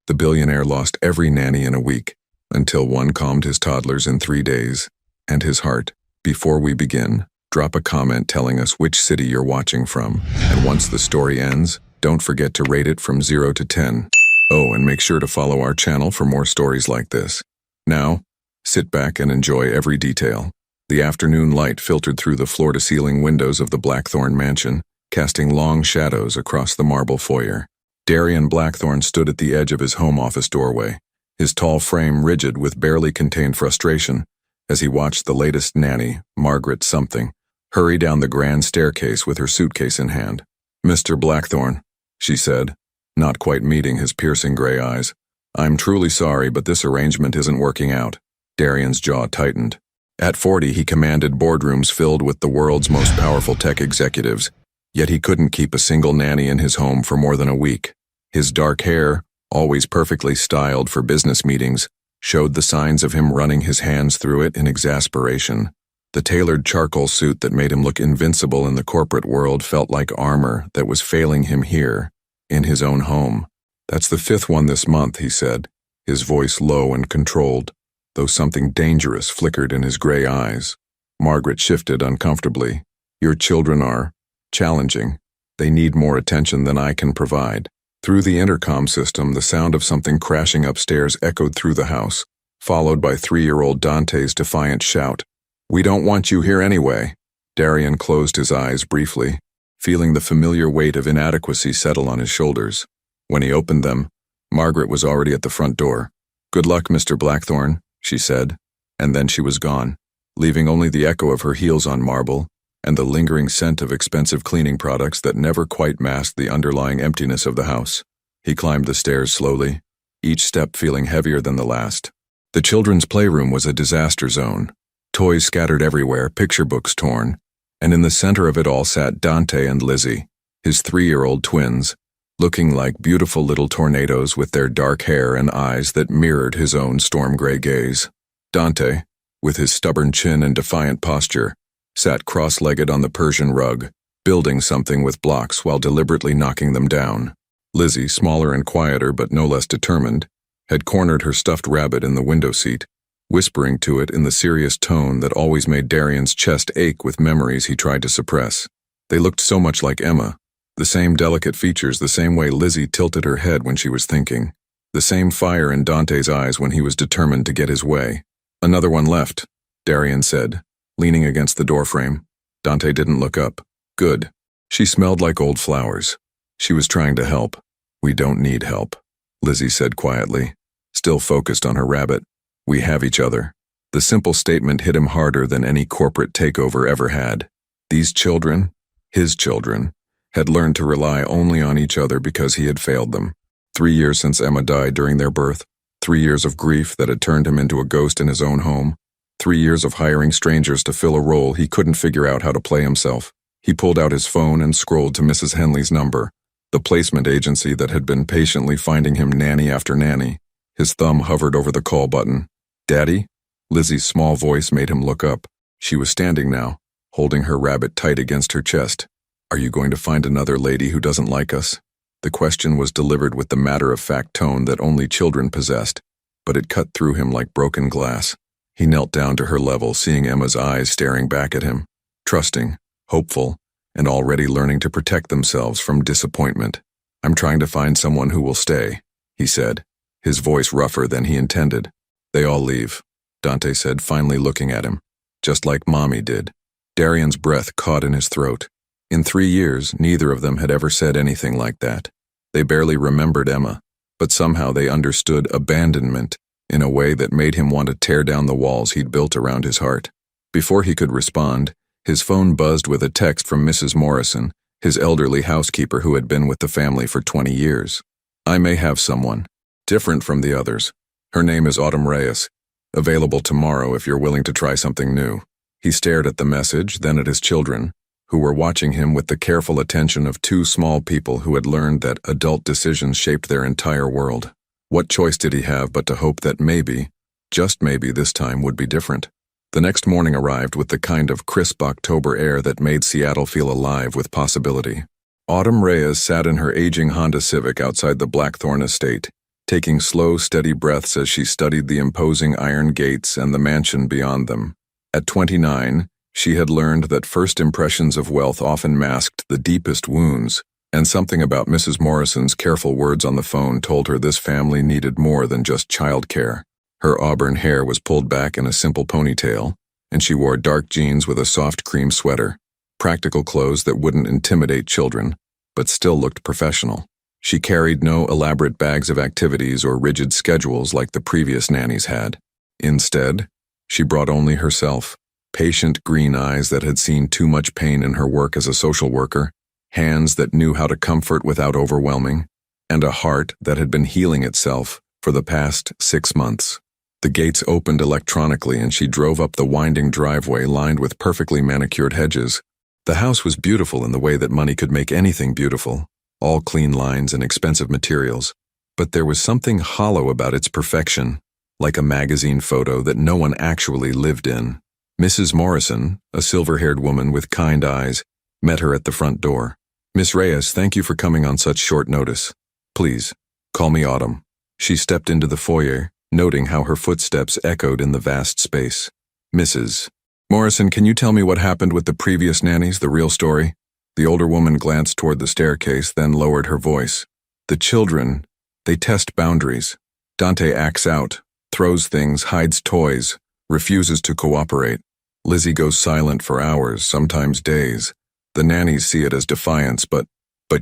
The billionaire lost every nanny in a week, until one calmed his toddlers in 3 days, and his heart. Before we begin, drop a comment telling us which city you're watching from, and once the story ends, don't forget to rate it from 0 to 10. Oh, and make sure to follow our channel for more stories like this. Now, sit back and enjoy every detail. The afternoon light filtered through the floor-to-ceiling windows of the Blackthorn mansion, casting long shadows across the marble foyer. Darian Blackthorn stood at the edge of his home office doorway, his tall frame rigid with barely contained frustration, as he watched the latest nanny, Margaret something, hurry down the grand staircase with her suitcase in hand. "Mr. Blackthorn," she said, not quite meeting his piercing gray eyes. "I'm truly sorry, but this arrangement isn't working out." Darian's jaw tightened. At 40, he commanded boardrooms filled with the world's most powerful tech executives, yet he couldn't keep a single nanny in his home for more than a week. His dark hair, always perfectly styled for business meetings, showed the signs of him running his hands through it in exasperation. The tailored charcoal suit that made him look invincible in the corporate world felt like armor that was failing him here, in his own home. "That's the 5th one this month," he said, his voice low and controlled, though something dangerous flickered in his gray eyes. Margaret shifted uncomfortably. "Your children are challenging. They need more attention than I can provide." Through the intercom system, the sound of something crashing upstairs echoed through the house, followed by 3-year-old Dante's defiant shout. "We don't want you here anyway." Darian closed his eyes briefly, feeling the familiar weight of inadequacy settle on his shoulders. When he opened them, Margaret was already at the front door. "Good luck, Mr. Blackthorn," she said, and then she was gone, leaving only the echo of her heels on marble and the lingering scent of expensive cleaning products that never quite masked the underlying emptiness of the house. He climbed the stairs slowly, each step feeling heavier than the last. The children's playroom was a disaster zone. Toys scattered everywhere, picture books torn, and in the center of it all sat Dante and Lizzie, his 3-year-old twins, looking like beautiful little tornadoes with their dark hair and eyes that mirrored his own storm-gray gaze. Dante, with his stubborn chin and defiant posture, sat cross-legged on the Persian rug, building something with blocks while deliberately knocking them down. Lizzie, smaller and quieter but no less determined, had cornered her stuffed rabbit in the window seat, whispering to it in the serious tone that always made Darian's chest ache with memories he tried to suppress. They looked so much like Emma, the same delicate features, the same way Lizzie tilted her head when she was thinking, the same fire in Dante's eyes when he was determined to get his way. "Another one left," Darian said, leaning against the doorframe. Dante didn't look up. "Good." She smelled like old flowers. She was trying to help. "We don't need help," Lizzie said quietly, still focused on her rabbit. "We have each other." The simple statement hit him harder than any corporate takeover ever had. These children, his children, had learned to rely only on each other because he had failed them. 3 years since Emma died during their birth, 3 years of grief that had turned him into a ghost in his own home, 3 years of hiring strangers to fill a role he couldn't figure out how to play himself. He pulled out his phone and scrolled to Mrs. Henley's number, the placement agency that had been patiently finding him nanny after nanny. His thumb hovered over the call button. "Daddy?" Lizzie's small voice made him look up. She was standing now, holding her rabbit tight against her chest. "Are you going to find another lady who doesn't like us?" The question was delivered with the matter-of-fact tone that only children possessed, but it cut through him like broken glass. He knelt down to her level, seeing Emma's eyes staring back at him, trusting, hopeful, and already learning to protect themselves from disappointment. "I'm trying to find someone who will stay," he said, his voice rougher than he intended. "They all leave," Dante said, finally looking at him, "just like Mommy did." Darian's breath caught in his throat. In 3 years, neither of them had ever said anything like that. They barely remembered Emma, but somehow they understood abandonment in a way that made him want to tear down the walls he'd built around his heart. Before he could respond, his phone buzzed with a text from Mrs. Morrison, his elderly housekeeper who had been with the family for 20 years. "I may have someone, different from the others. Her name is Autumn Reyes. Available tomorrow if you're willing to try something new." He stared at the message, then at his children, who were watching him with the careful attention of 2 small people who had learned that adult decisions shaped their entire world. What choice did he have but to hope that maybe, just maybe this time would be different? The next morning arrived with the kind of crisp October air that made Seattle feel alive with possibility. Autumn Reyes sat in her aging Honda Civic outside the Blackthorn estate, taking slow, steady breaths as she studied the imposing iron gates and the mansion beyond them. At 29, she had learned that first impressions of wealth often masked the deepest wounds, and something about Mrs. Morrison's careful words on the phone told her this family needed more than just childcare. Her auburn hair was pulled back in a simple ponytail, and she wore dark jeans with a soft cream sweater, practical clothes that wouldn't intimidate children, but still looked professional. She carried no elaborate bags of activities or rigid schedules like the previous nannies had. Instead, she brought only herself, patient green eyes that had seen too much pain in her work as a social worker, hands that knew how to comfort without overwhelming, and a heart that had been healing itself for the past 6 months. The gates opened electronically and she drove up the winding driveway lined with perfectly manicured hedges. The house was beautiful in the way that money could make anything beautiful, all clean lines and expensive materials, but there was something hollow about its perfection, like a magazine photo that no one actually lived in. Mrs. Morrison, a silver-haired woman with kind eyes, met her at the front door. "Miss Reyes, thank you for coming on such short notice. Please, call me Autumn." She stepped into the foyer, noting how her footsteps echoed in the vast space. "Mrs. Morrison, can you tell me what happened with the previous nannies, the real story?" The older woman glanced toward the staircase, then lowered her voice. "The children, they test boundaries. Dante acts out, throws things, hides toys, refuses to cooperate. Lizzie goes silent for hours, sometimes days. The nannies see it as defiance, but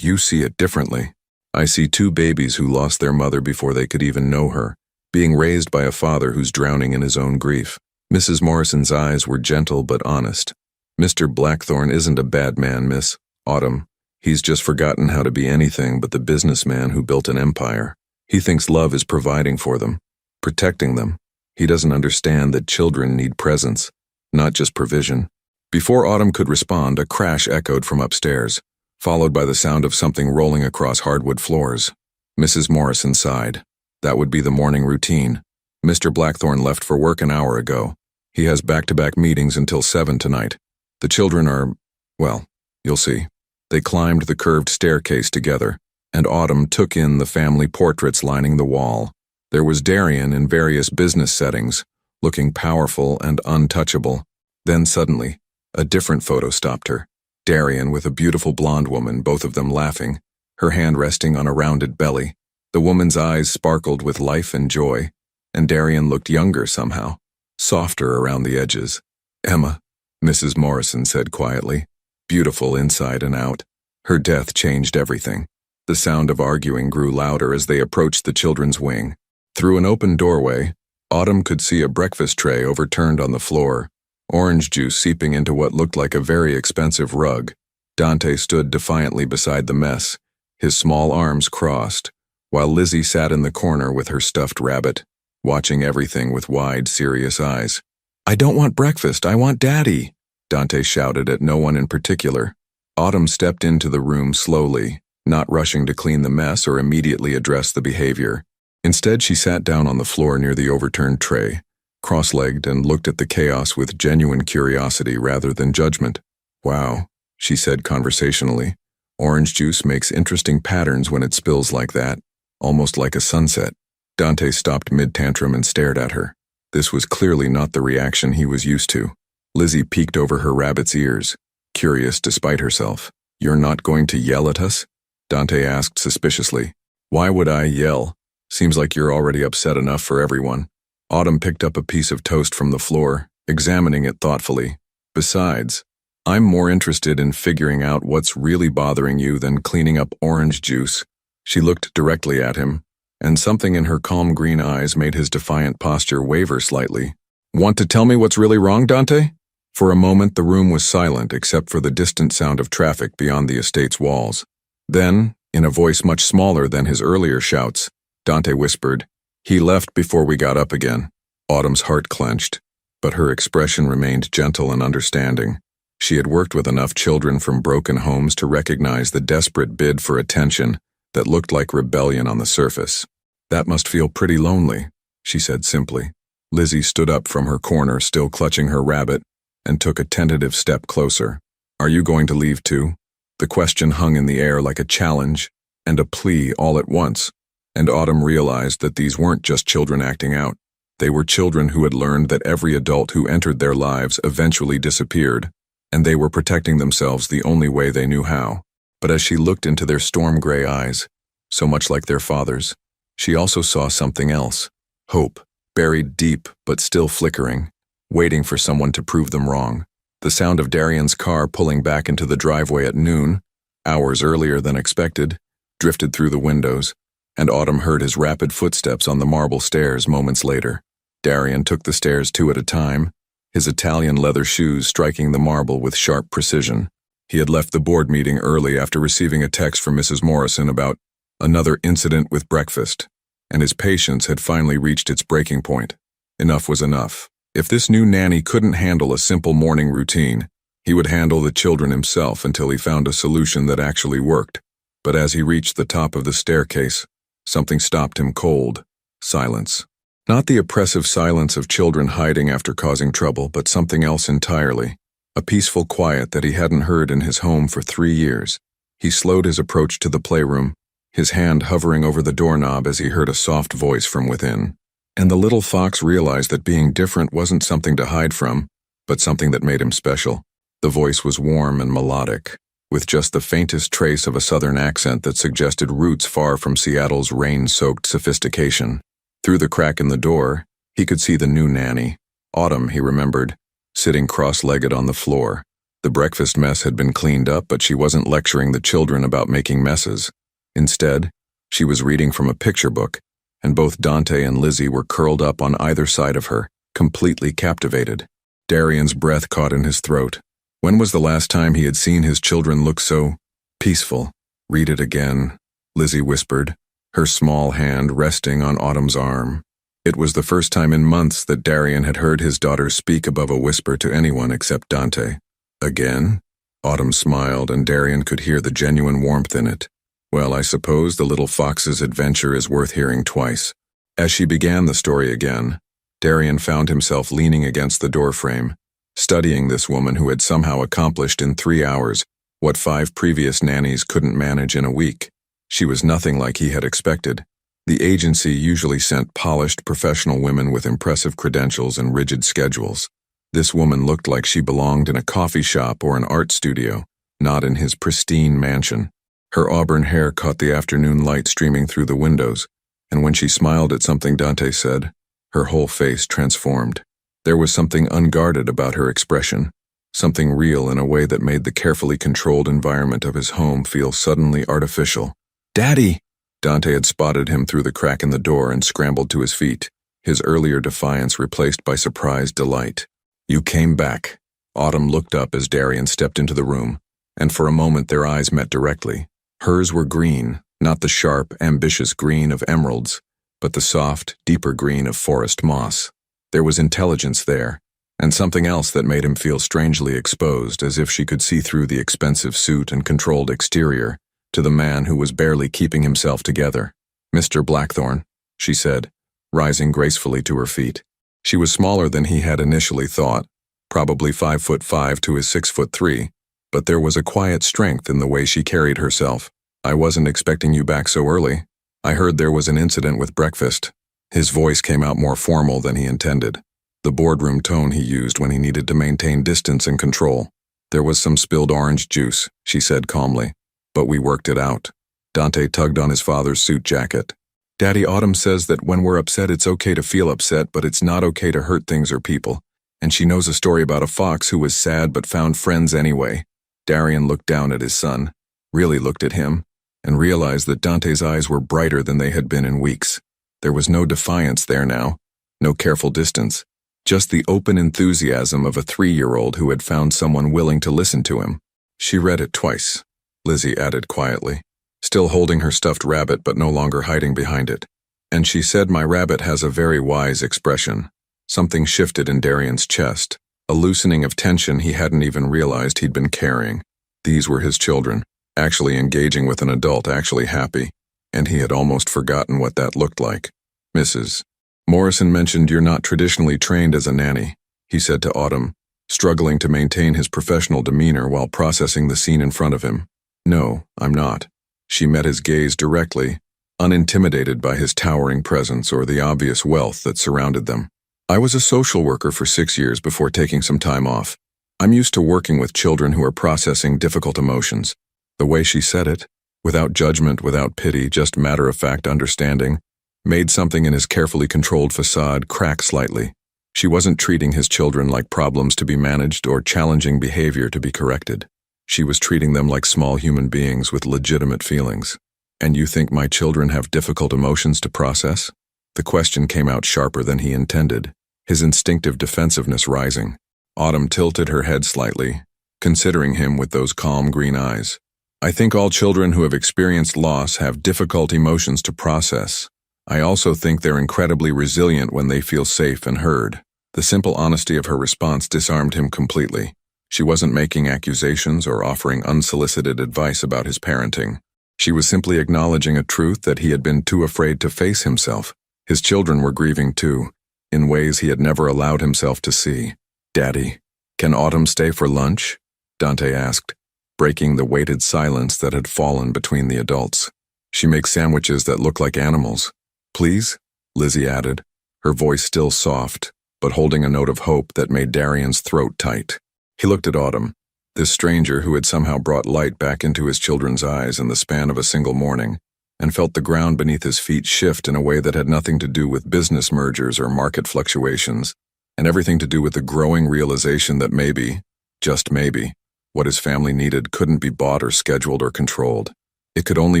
you see it differently. I see 2 babies who lost their mother before they could even know her, being raised by a father who's drowning in his own grief." Mrs. Morrison's eyes were gentle but honest. "Mr. Blackthorne isn't a bad man, Miss Autumn. He's just forgotten how to be anything but the businessman who built an empire. He thinks love is providing for them, protecting them. He doesn't understand that children need presence, not just provision." Before Autumn could respond, a crash echoed from upstairs, followed by the sound of something rolling across hardwood floors. Mrs. Morrison sighed. That would be the morning routine. Mr. Blackthorne left for work an hour ago. He has back-to-back meetings until 7 tonight. The children are, well, you'll see. They climbed the curved staircase together, and Autumn took in the family portraits lining the wall. There was Darian in various business settings, looking powerful and untouchable. Then suddenly, a different photo stopped her. Darian with a beautiful blonde woman, both of them laughing, her hand resting on a rounded belly. The woman's eyes sparkled with life and joy, and Darian looked younger somehow, softer around the edges. "Emma," Mrs. Morrison said quietly, beautiful inside and out. Her death changed everything. The sound of arguing grew louder as they approached the children's wing. Through an open doorway, Autumn could see a breakfast tray overturned on the floor, orange juice seeping into what looked like a very expensive rug. Dante stood defiantly beside the mess, his small arms crossed, while Lizzie sat in the corner with her stuffed rabbit, watching everything with wide, serious eyes. "I don't want breakfast, I want Daddy," Dante shouted at no one in particular. Autumn stepped into the room slowly, not rushing to clean the mess or immediately address the behavior. Instead, she sat down on the floor near the overturned tray, cross-legged, and looked at the chaos with genuine curiosity rather than judgment. "Wow," she said conversationally. "Orange juice makes interesting patterns when it spills like that, almost like a sunset." Dante stopped mid-tantrum and stared at her. This was clearly not the reaction he was used to. Lizzie peeked over her rabbit's ears, curious despite herself. "You're not going to yell at us?" Dante asked suspiciously. "Why would I yell? Seems like you're already upset enough for everyone." Autumn picked up a piece of toast from the floor, examining it thoughtfully. "Besides, I'm more interested in figuring out what's really bothering you than cleaning up orange juice." She looked directly at him, and something in her calm green eyes made his defiant posture waver slightly. "Want to tell me what's really wrong, Dante?" For a moment the room was silent except for the distant sound of traffic beyond the estate's walls. Then, in a voice much smaller than his earlier shouts, Dante whispered, "He left before we got up again." Autumn's heart clenched, but her expression remained gentle and understanding. She had worked with enough children from broken homes to recognize the desperate bid for attention that looked like rebellion on the surface. "That must feel pretty lonely," she said simply. Lizzie stood up from her corner, still clutching her rabbit, and took a tentative step closer. "Are you going to leave too?" The question hung in the air like a challenge and a plea all at once. And Autumn realized that these weren't just children acting out. They were children who had learned that every adult who entered their lives eventually disappeared, and they were protecting themselves the only way they knew how. But as she looked into their storm-gray eyes, so much like their father's, she also saw something else. Hope, buried deep but still flickering, waiting for someone to prove them wrong. The sound of Darian's car pulling back into the driveway at noon, hours earlier than expected, drifted through the windows, and Autumn heard his rapid footsteps on the marble stairs moments later. Darian took the stairs 2 at a time, his Italian leather shoes striking the marble with sharp precision. He had left the board meeting early after receiving a text from Mrs. Morrison about another incident with breakfast, and his patience had finally reached its breaking point. Enough was enough. If this new nanny couldn't handle a simple morning routine, he would handle the children himself until he found a solution that actually worked. But as he reached the top of the staircase, something stopped him cold. Silence. Not the oppressive silence of children hiding after causing trouble, but something else entirely. A peaceful quiet that he hadn't heard in his home for 3 years. He slowed his approach to the playroom, his hand hovering over the doorknob as he heard a soft voice from within. And the little fox realized that being different wasn't something to hide from, but something that made him special. The voice was warm and melodic, with just the faintest trace of a southern accent that suggested roots far from Seattle's rain-soaked sophistication. Through the crack in the door, he could see the new nanny. Autumn, he remembered, sitting cross-legged on the floor. The breakfast mess had been cleaned up, but she wasn't lecturing the children about making messes. Instead, she was reading from a picture book, and both Dante and Lizzie were curled up on either side of her, completely captivated. Darian's breath caught in his throat. When was the last time he had seen his children look so peaceful? "Read it again," Lizzie whispered, her small hand resting on Autumn's arm. It was the first time in months that Darian had heard his daughter speak above a whisper to anyone except Dante. "Again?" Autumn smiled, and Darian could hear the genuine warmth in it. "Well, I suppose the little fox's adventure is worth hearing twice." As she began the story again, Darian found himself leaning against the doorframe, studying this woman who had somehow accomplished in 3 hours what 5 previous nannies couldn't manage in a week. She was nothing like he had expected. The agency usually sent polished professional women with impressive credentials and rigid schedules. This woman looked like she belonged in a coffee shop or an art studio, not in his pristine mansion. Her auburn hair caught the afternoon light streaming through the windows, and when she smiled at something Dante said, her whole face transformed. There was something unguarded about her expression, something real in a way that made the carefully controlled environment of his home feel suddenly artificial. "Daddy!" Dante had spotted him through the crack in the door and scrambled to his feet, his earlier defiance replaced by surprised delight. "You came back." Autumn looked up as Darian stepped into the room, and for a moment their eyes met directly. Hers were green, not the sharp, ambitious green of emeralds, but the soft, deeper green of forest moss. There was intelligence there, and something else that made him feel strangely exposed, as if she could see through the expensive suit and controlled exterior to the man who was barely keeping himself together. "Mr. Blackthorne," she said, rising gracefully to her feet. She was smaller than he had initially thought, probably 5'5" to his 6'3", but there was a quiet strength in the way she carried herself. "I wasn't expecting you back so early. I heard there was an incident with breakfast." His voice came out more formal than he intended, the boardroom tone he used when he needed to maintain distance and control. "There was some spilled orange juice," she said calmly, "but we worked it out." Dante tugged on his father's suit jacket. "Daddy, Autumn says that when we're upset it's okay to feel upset, but it's not okay to hurt things or people. And she knows a story about a fox who was sad but found friends anyway." Darian looked down at his son, really looked at him, and realized that Dante's eyes were brighter than they had been in weeks. There was no defiance there now, no careful distance, just the open enthusiasm of a 3-year-old who had found someone willing to listen to him. "She read it twice," Lizzie added quietly, still holding her stuffed rabbit but no longer hiding behind it. "And she said my rabbit has a very wise expression." Something shifted in Darian's chest, a loosening of tension he hadn't even realized he'd been carrying. These were his children, actually engaging with an adult, actually happy, and he had almost forgotten what that looked like. "Mrs. Morrison mentioned you're not traditionally trained as a nanny," he said to Autumn, struggling to maintain his professional demeanor while processing the scene in front of him. "No, I'm not." She met his gaze directly, unintimidated by his towering presence or the obvious wealth that surrounded them. I was a social worker for 6 years before taking some time off. I'm used to working with children who are processing difficult emotions. The way she said it, without judgment, without pity, just matter-of-fact understanding, made something in his carefully controlled facade crack slightly. She wasn't treating his children like problems to be managed or challenging behavior to be corrected. She was treating them like small human beings with legitimate feelings. "And you think my children have difficult emotions to process?" The question came out sharper than he intended, his instinctive defensiveness rising. Autumn tilted her head slightly, considering him with those calm green eyes. "I think all children who have experienced loss have difficult emotions to process. I also think they're incredibly resilient when they feel safe and heard." The simple honesty of her response disarmed him completely. She wasn't making accusations or offering unsolicited advice about his parenting. She was simply acknowledging a truth that he had been too afraid to face himself. His children were grieving too, in ways he had never allowed himself to see. "Daddy, can Autumn stay for lunch?" Dante asked, breaking the weighted silence that had fallen between the adults. "She makes sandwiches that look like animals." "Please?" Lizzie added, her voice still soft, but holding a note of hope that made Darian's throat tight. He looked at Autumn, this stranger who had somehow brought light back into his children's eyes in the span of a single morning, and felt the ground beneath his feet shift in a way that had nothing to do with business mergers or market fluctuations, and everything to do with the growing realization that maybe, just maybe, what his family needed couldn't be bought or scheduled or controlled. It could only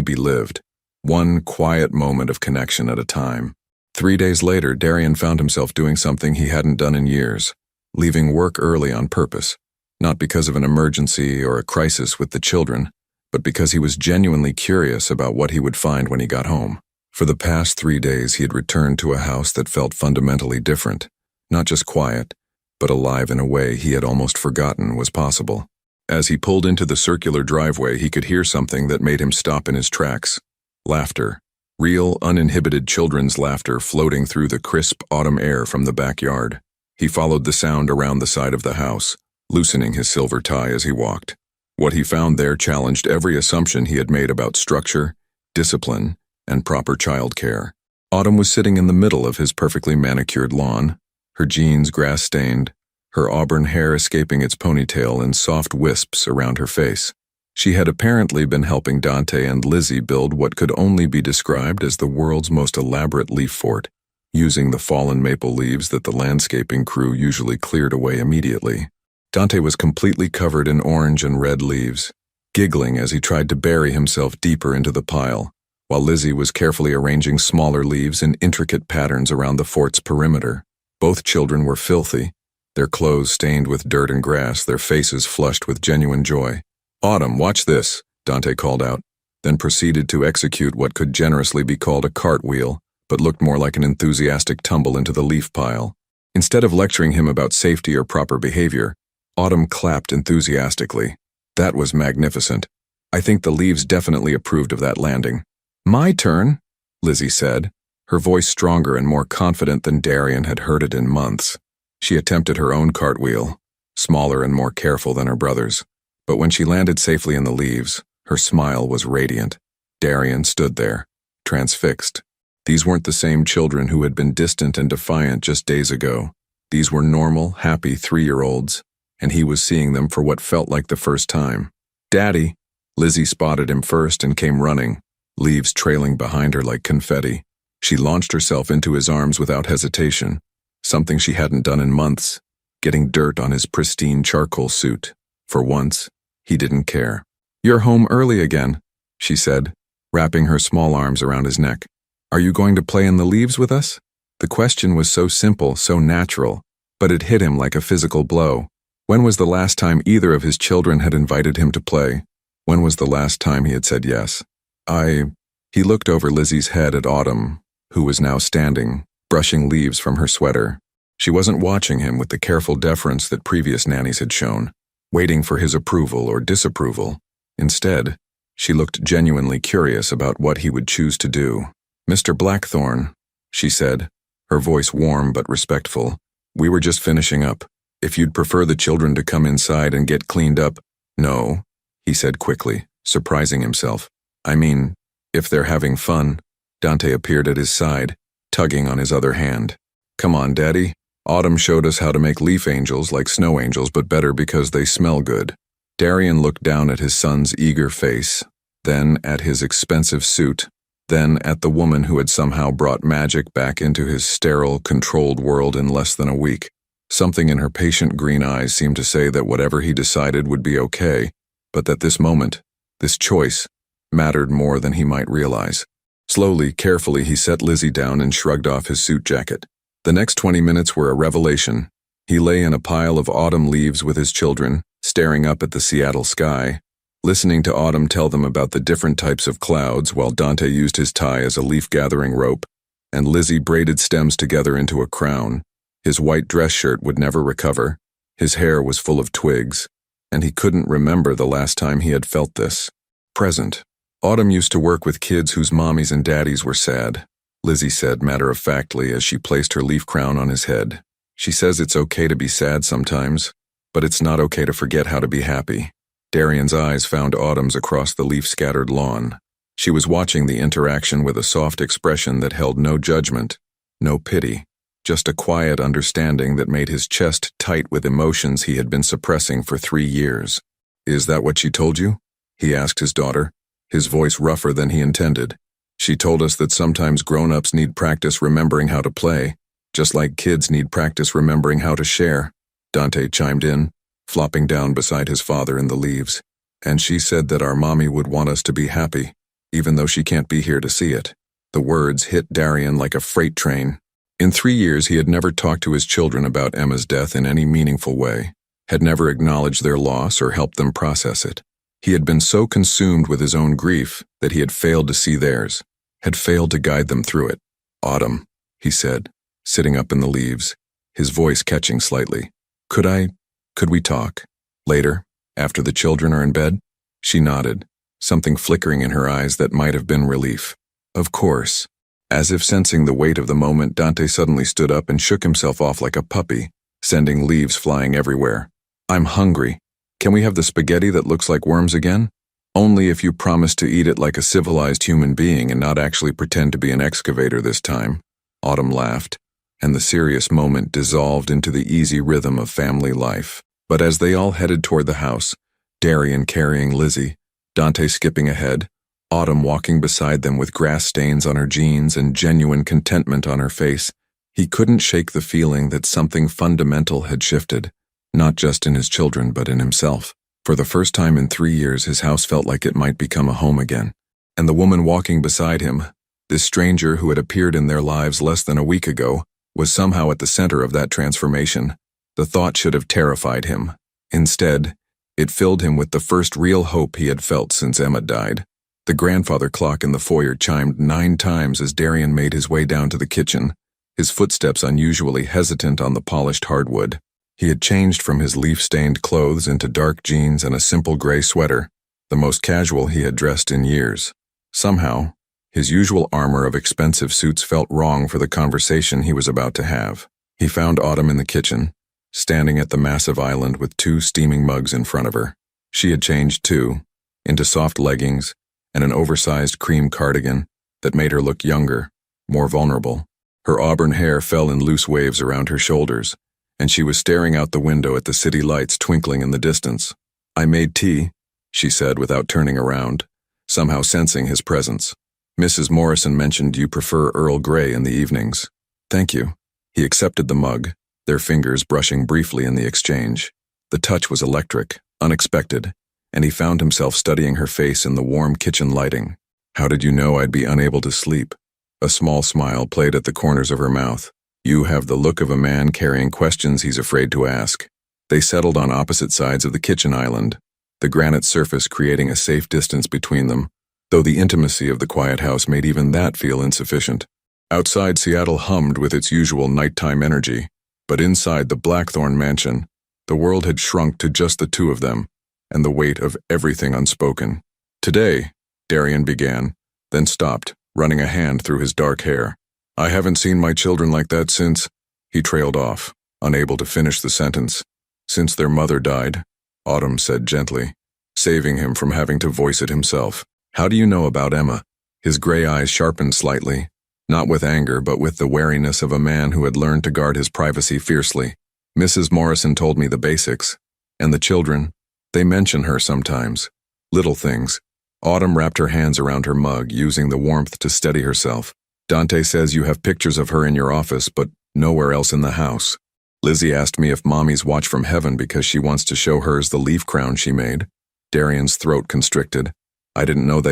be lived, one quiet moment of connection at a time. 3 days later, Darian found himself doing something he hadn't done in years, leaving work early on purpose, not because of an emergency or a crisis with the children, but because he was genuinely curious about what he would find when he got home. For the past 3 days, he had returned to a house that felt fundamentally different, not just quiet, but alive in a way he had almost forgotten was possible. As he pulled into the circular driveway, he could hear something that made him stop in his tracks. Laughter. Real, uninhibited children's laughter floating through the crisp autumn air from the backyard. He followed the sound around the side of the house, loosening his silver tie as he walked. What he found there challenged every assumption he had made about structure, discipline, and proper childcare. Autumn was sitting in the middle of his perfectly manicured lawn, her jeans grass-stained, her auburn hair escaping its ponytail in soft wisps around her face. She had apparently been helping Dante and Lizzie build what could only be described as the world's most elaborate leaf fort, using the fallen maple leaves that the landscaping crew usually cleared away immediately. Dante was completely covered in orange and red leaves, giggling as he tried to bury himself deeper into the pile, while Lizzie was carefully arranging smaller leaves in intricate patterns around the fort's perimeter. Both children were filthy, their clothes stained with dirt and grass, their faces flushed with genuine joy. "Autumn, watch this," Dante called out, then proceeded to execute what could generously be called a cartwheel, but looked more like an enthusiastic tumble into the leaf pile. Instead of lecturing him about safety or proper behavior, Autumn clapped enthusiastically. "That was magnificent. I think the leaves definitely approved of that landing." "My turn," Lizzie said, her voice stronger and more confident than Darian had heard it in months. She attempted her own cartwheel, smaller and more careful than her brother's, but when she landed safely in the leaves, her smile was radiant. Darian stood there, transfixed. These weren't the same children who had been distant and defiant just days ago. These were normal, happy 3-year-olds, and he was seeing them for what felt like the first time. "Daddy!" Lizzie spotted him first and came running, leaves trailing behind her like confetti. She launched herself into his arms without hesitation, something she hadn't done in months, getting dirt on his pristine charcoal suit. For once, he didn't care. "You're home early again," she said, wrapping her small arms around his neck. "Are you going to play in the leaves with us?" The question was so simple, so natural, but it hit him like a physical blow. When was the last time either of his children had invited him to play? When was the last time he had said yes? He looked over Lizzie's head at Autumn, who was now standing, brushing leaves from her sweater. She wasn't watching him with the careful deference that previous nannies had shown, waiting for his approval or disapproval. Instead, she looked genuinely curious about what he would choose to do. "Mr. Blackthorne," she said, her voice warm but respectful, "we were just finishing up. If you'd prefer the children to come inside and get cleaned up—" "No," he said quickly, surprising himself. "I mean, if they're having fun." Dante appeared at his side, tugging on his other hand. Come on, Daddy. Autumn showed us how to make leaf angels like snow angels, but better because they smell good. Darian looked down at his son's eager face, then at his expensive suit, then at the woman who had somehow brought magic back into his sterile, controlled world in less than a week. Something in her patient green eyes seemed to say that whatever he decided would be okay, but that this moment, this choice, mattered more than he might realize. Slowly, carefully, he set Lizzie down and shrugged off his suit jacket. The next 20 minutes were a revelation. He lay in a pile of autumn leaves with his children, staring up at the Seattle sky, listening to Autumn tell them about the different types of clouds while Dante used his tie as a leaf-gathering rope, and Lizzie braided stems together into a crown. His white dress shirt would never recover. His hair was full of twigs, and he couldn't remember the last time he had felt this. Present. Autumn used to work with kids whose mommies and daddies were sad, Lizzie said matter-of-factly as she placed her leaf crown on his head. She says it's okay to be sad sometimes, but it's not okay to forget how to be happy. Darian's eyes found Autumn's across the leaf-scattered lawn. She was watching the interaction with a soft expression that held no judgment, no pity, just a quiet understanding that made his chest tight with emotions he had been suppressing for 3 years. Is that what she told you? He asked his daughter, his voice rougher than he intended. She told us that sometimes grown-ups need practice remembering how to play, just like kids need practice remembering how to share. Dante chimed in, flopping down beside his father in the leaves. And she said that our mommy would want us to be happy, even though she can't be here to see it. The words hit Darian like a freight train. In 3 years, he had never talked to his children about Emma's death in any meaningful way, had never acknowledged their loss or helped them process it. He had been so consumed with his own grief that he had failed to see theirs, had failed to guide them through it. Autumn, he said, sitting up in the leaves, his voice catching slightly. Could we talk? Later, after the children are in bed? She nodded, something flickering in her eyes that might have been relief. Of course. As if sensing the weight of the moment, Dante suddenly stood up and shook himself off like a puppy, sending leaves flying everywhere. I'm hungry. Can we have the spaghetti that looks like worms again? Only if you promise to eat it like a civilized human being and not actually pretend to be an excavator this time. Autumn laughed, and the serious moment dissolved into the easy rhythm of family life. But as they all headed toward the house, Darian carrying Lizzie, Dante skipping ahead, Autumn walking beside them with grass stains on her jeans and genuine contentment on her face, he couldn't shake the feeling that something fundamental had shifted, not just in his children but in himself. For the first time in 3 years, his house felt like it might become a home again. And the woman walking beside him, this stranger who had appeared in their lives less than a week ago, was somehow at the center of that transformation. The thought should have terrified him. Instead, it filled him with the first real hope he had felt since Emma died. The grandfather clock in the foyer chimed 9 times as Darian made his way down to the kitchen, his footsteps unusually hesitant on the polished hardwood. He had changed from his leaf-stained clothes into dark jeans and a simple gray sweater, the most casual he had dressed in years. Somehow, his usual armor of expensive suits felt wrong for the conversation he was about to have. He found Autumn in the kitchen, standing at the massive island with 2 steaming mugs in front of her. She had changed too, into soft leggings and an oversized cream cardigan that made her look younger, more vulnerable. Her auburn hair fell in loose waves around her shoulders, and she was staring out the window at the city lights twinkling in the distance. I made tea, she said without turning around, somehow sensing his presence. Mrs. Morrison mentioned you prefer Earl Grey in the evenings. Thank you. He accepted the mug, their fingers brushing briefly in the exchange. The touch was electric, unexpected, and he found himself studying her face in the warm kitchen lighting. How did you know I'd be unable to sleep? A small smile played at the corners of her mouth. You have the look of a man carrying questions he's afraid to ask. They settled on opposite sides of the kitchen island, the granite surface creating a safe distance between them, though the intimacy of the quiet house made even that feel insufficient. Outside, Seattle hummed with its usual nighttime energy, but inside the Blackthorn mansion, the world had shrunk to just the 2 of them, and the weight of everything unspoken. Today, Darian began, then stopped, running a hand through his dark hair. I haven't seen my children like that since, he trailed off, unable to finish the sentence. Since their mother died, Autumn said gently, saving him from having to voice it himself. How do you know about Emma? His gray eyes sharpened slightly, not with anger but with the wariness of a man who had learned to guard his privacy fiercely. Mrs. Morrison told me the basics. And the children, they mention her sometimes. Little things. Autumn wrapped her hands around her mug, using the warmth to steady herself. Dante says you have pictures of her in your office, but nowhere else in the house. Lizzie asked me if Mommy's watch from heaven because she wants to show hers the leaf crown she made. Darian's throat constricted. I didn't know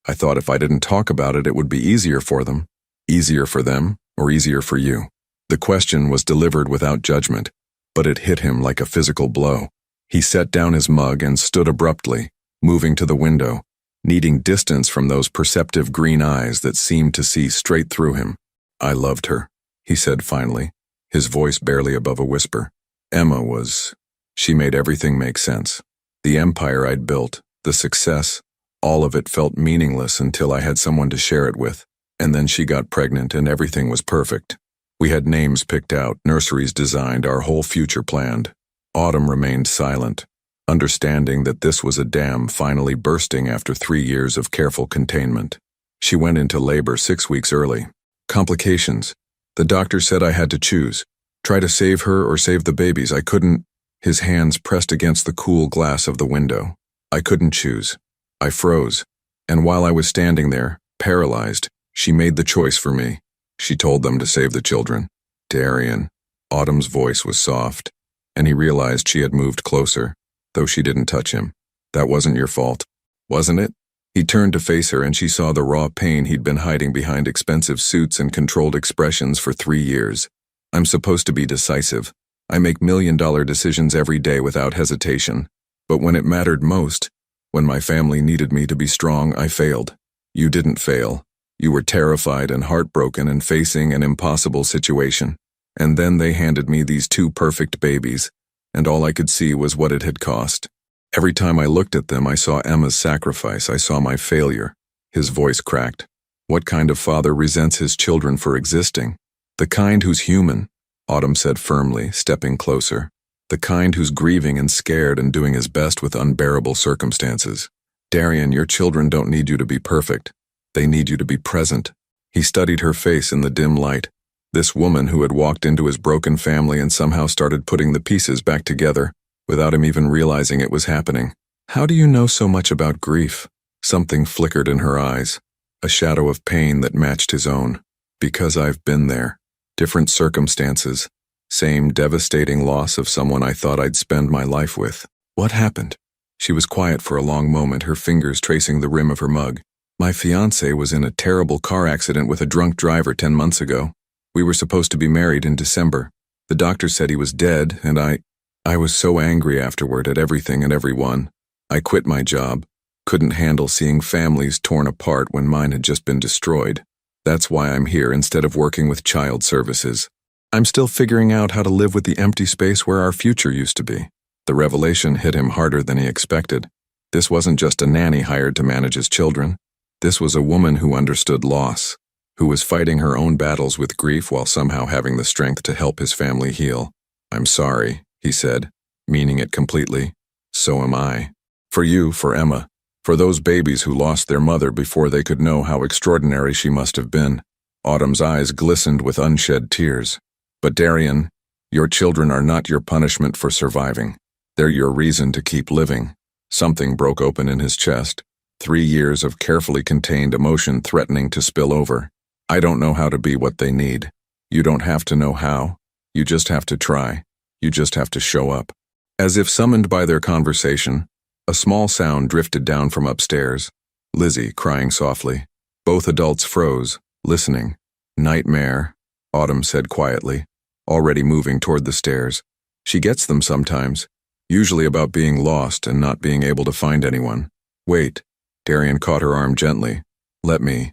I thought if I didn't talk about it, it would be easier for them. Easier for them, or easier for you? The question was delivered without judgment, but it hit him like a physical blow. He set down his mug and stood abruptly, moving to the window, needing distance from those perceptive green eyes that seemed to see straight through him. I loved her, he said finally, his voice barely above a whisper. She made everything make sense. The empire I'd built, the success, all of it felt meaningless until I had someone to share it with. And then she got pregnant and everything was perfect. We had names picked out, nurseries designed, our whole future planned. Autumn remained silent, understanding that this was a dam finally bursting after 3 years of careful containment. She went into labor 6 weeks early. Complications. The doctor said I had to choose. Try to save her or save the babies. I couldn't. His hands pressed against the cool glass of the window. I couldn't choose. I froze. And while I was standing there, paralyzed, she made the choice for me. She told them to save the children. Darian. Autumn's voice was soft, and he realized she had moved closer, though she didn't touch him. That wasn't your fault, wasn't it? He turned to face her and she saw the raw pain he'd been hiding behind expensive suits and controlled expressions for 3 years. I'm supposed to be decisive. I make million-dollar decisions every day without hesitation. But when it mattered most, when my family needed me to be strong, I failed. You didn't fail. You were terrified and heartbroken and facing an impossible situation. And then they handed me these 2 perfect babies, and all I could see was what it had cost. Every time I looked at them, I saw Emma's sacrifice. I saw my failure. His voice cracked. What kind of father resents his children for existing? The kind who's human, Autumn said firmly, stepping closer. The kind who's grieving and scared and doing his best with unbearable circumstances. Darian, your children don't need you to be perfect. They need you to be present. He studied her face in the dim light. This woman who had walked into his broken family and somehow started putting the pieces back together, without him even realizing it was happening. How do you know so much about grief? Something flickered in her eyes, a shadow of pain that matched his own. Because I've been there. Different circumstances. Same devastating loss of someone I thought I'd spend my life with. What happened? She was quiet for a long moment, her fingers tracing the rim of her mug. My fiancé was in a terrible car accident with a drunk driver 10 months ago. We were supposed to be married in December. The doctor said he was dead, and I was so angry afterward at everything and everyone. I quit my job. Couldn't handle seeing families torn apart when mine had just been destroyed. That's why I'm here instead of working with child services. I'm still figuring out how to live with the empty space where our future used to be. The revelation hit him harder than he expected. This wasn't just a nanny hired to manage his children. This was a woman who understood loss, who was fighting her own battles with grief while somehow having the strength to help his family heal. I'm sorry, he said, meaning it completely. So am I. For you, for Emma, for those babies who lost their mother before they could know how extraordinary she must have been. Autumn's eyes glistened with unshed tears. But Darian, your children are not your punishment for surviving. They're your reason to keep living. Something broke open in his chest. 3 years of carefully contained emotion threatening to spill over. I don't know how to be what they need. You don't have to know how. You just have to try. You just have to show up. As if summoned by their conversation, a small sound drifted down from upstairs. Lizzie crying softly. Both adults froze, listening. Nightmare, Autumn said quietly, already moving toward the stairs. She gets them sometimes, usually about being lost and not being able to find anyone. Wait. Darian caught her arm gently. Let me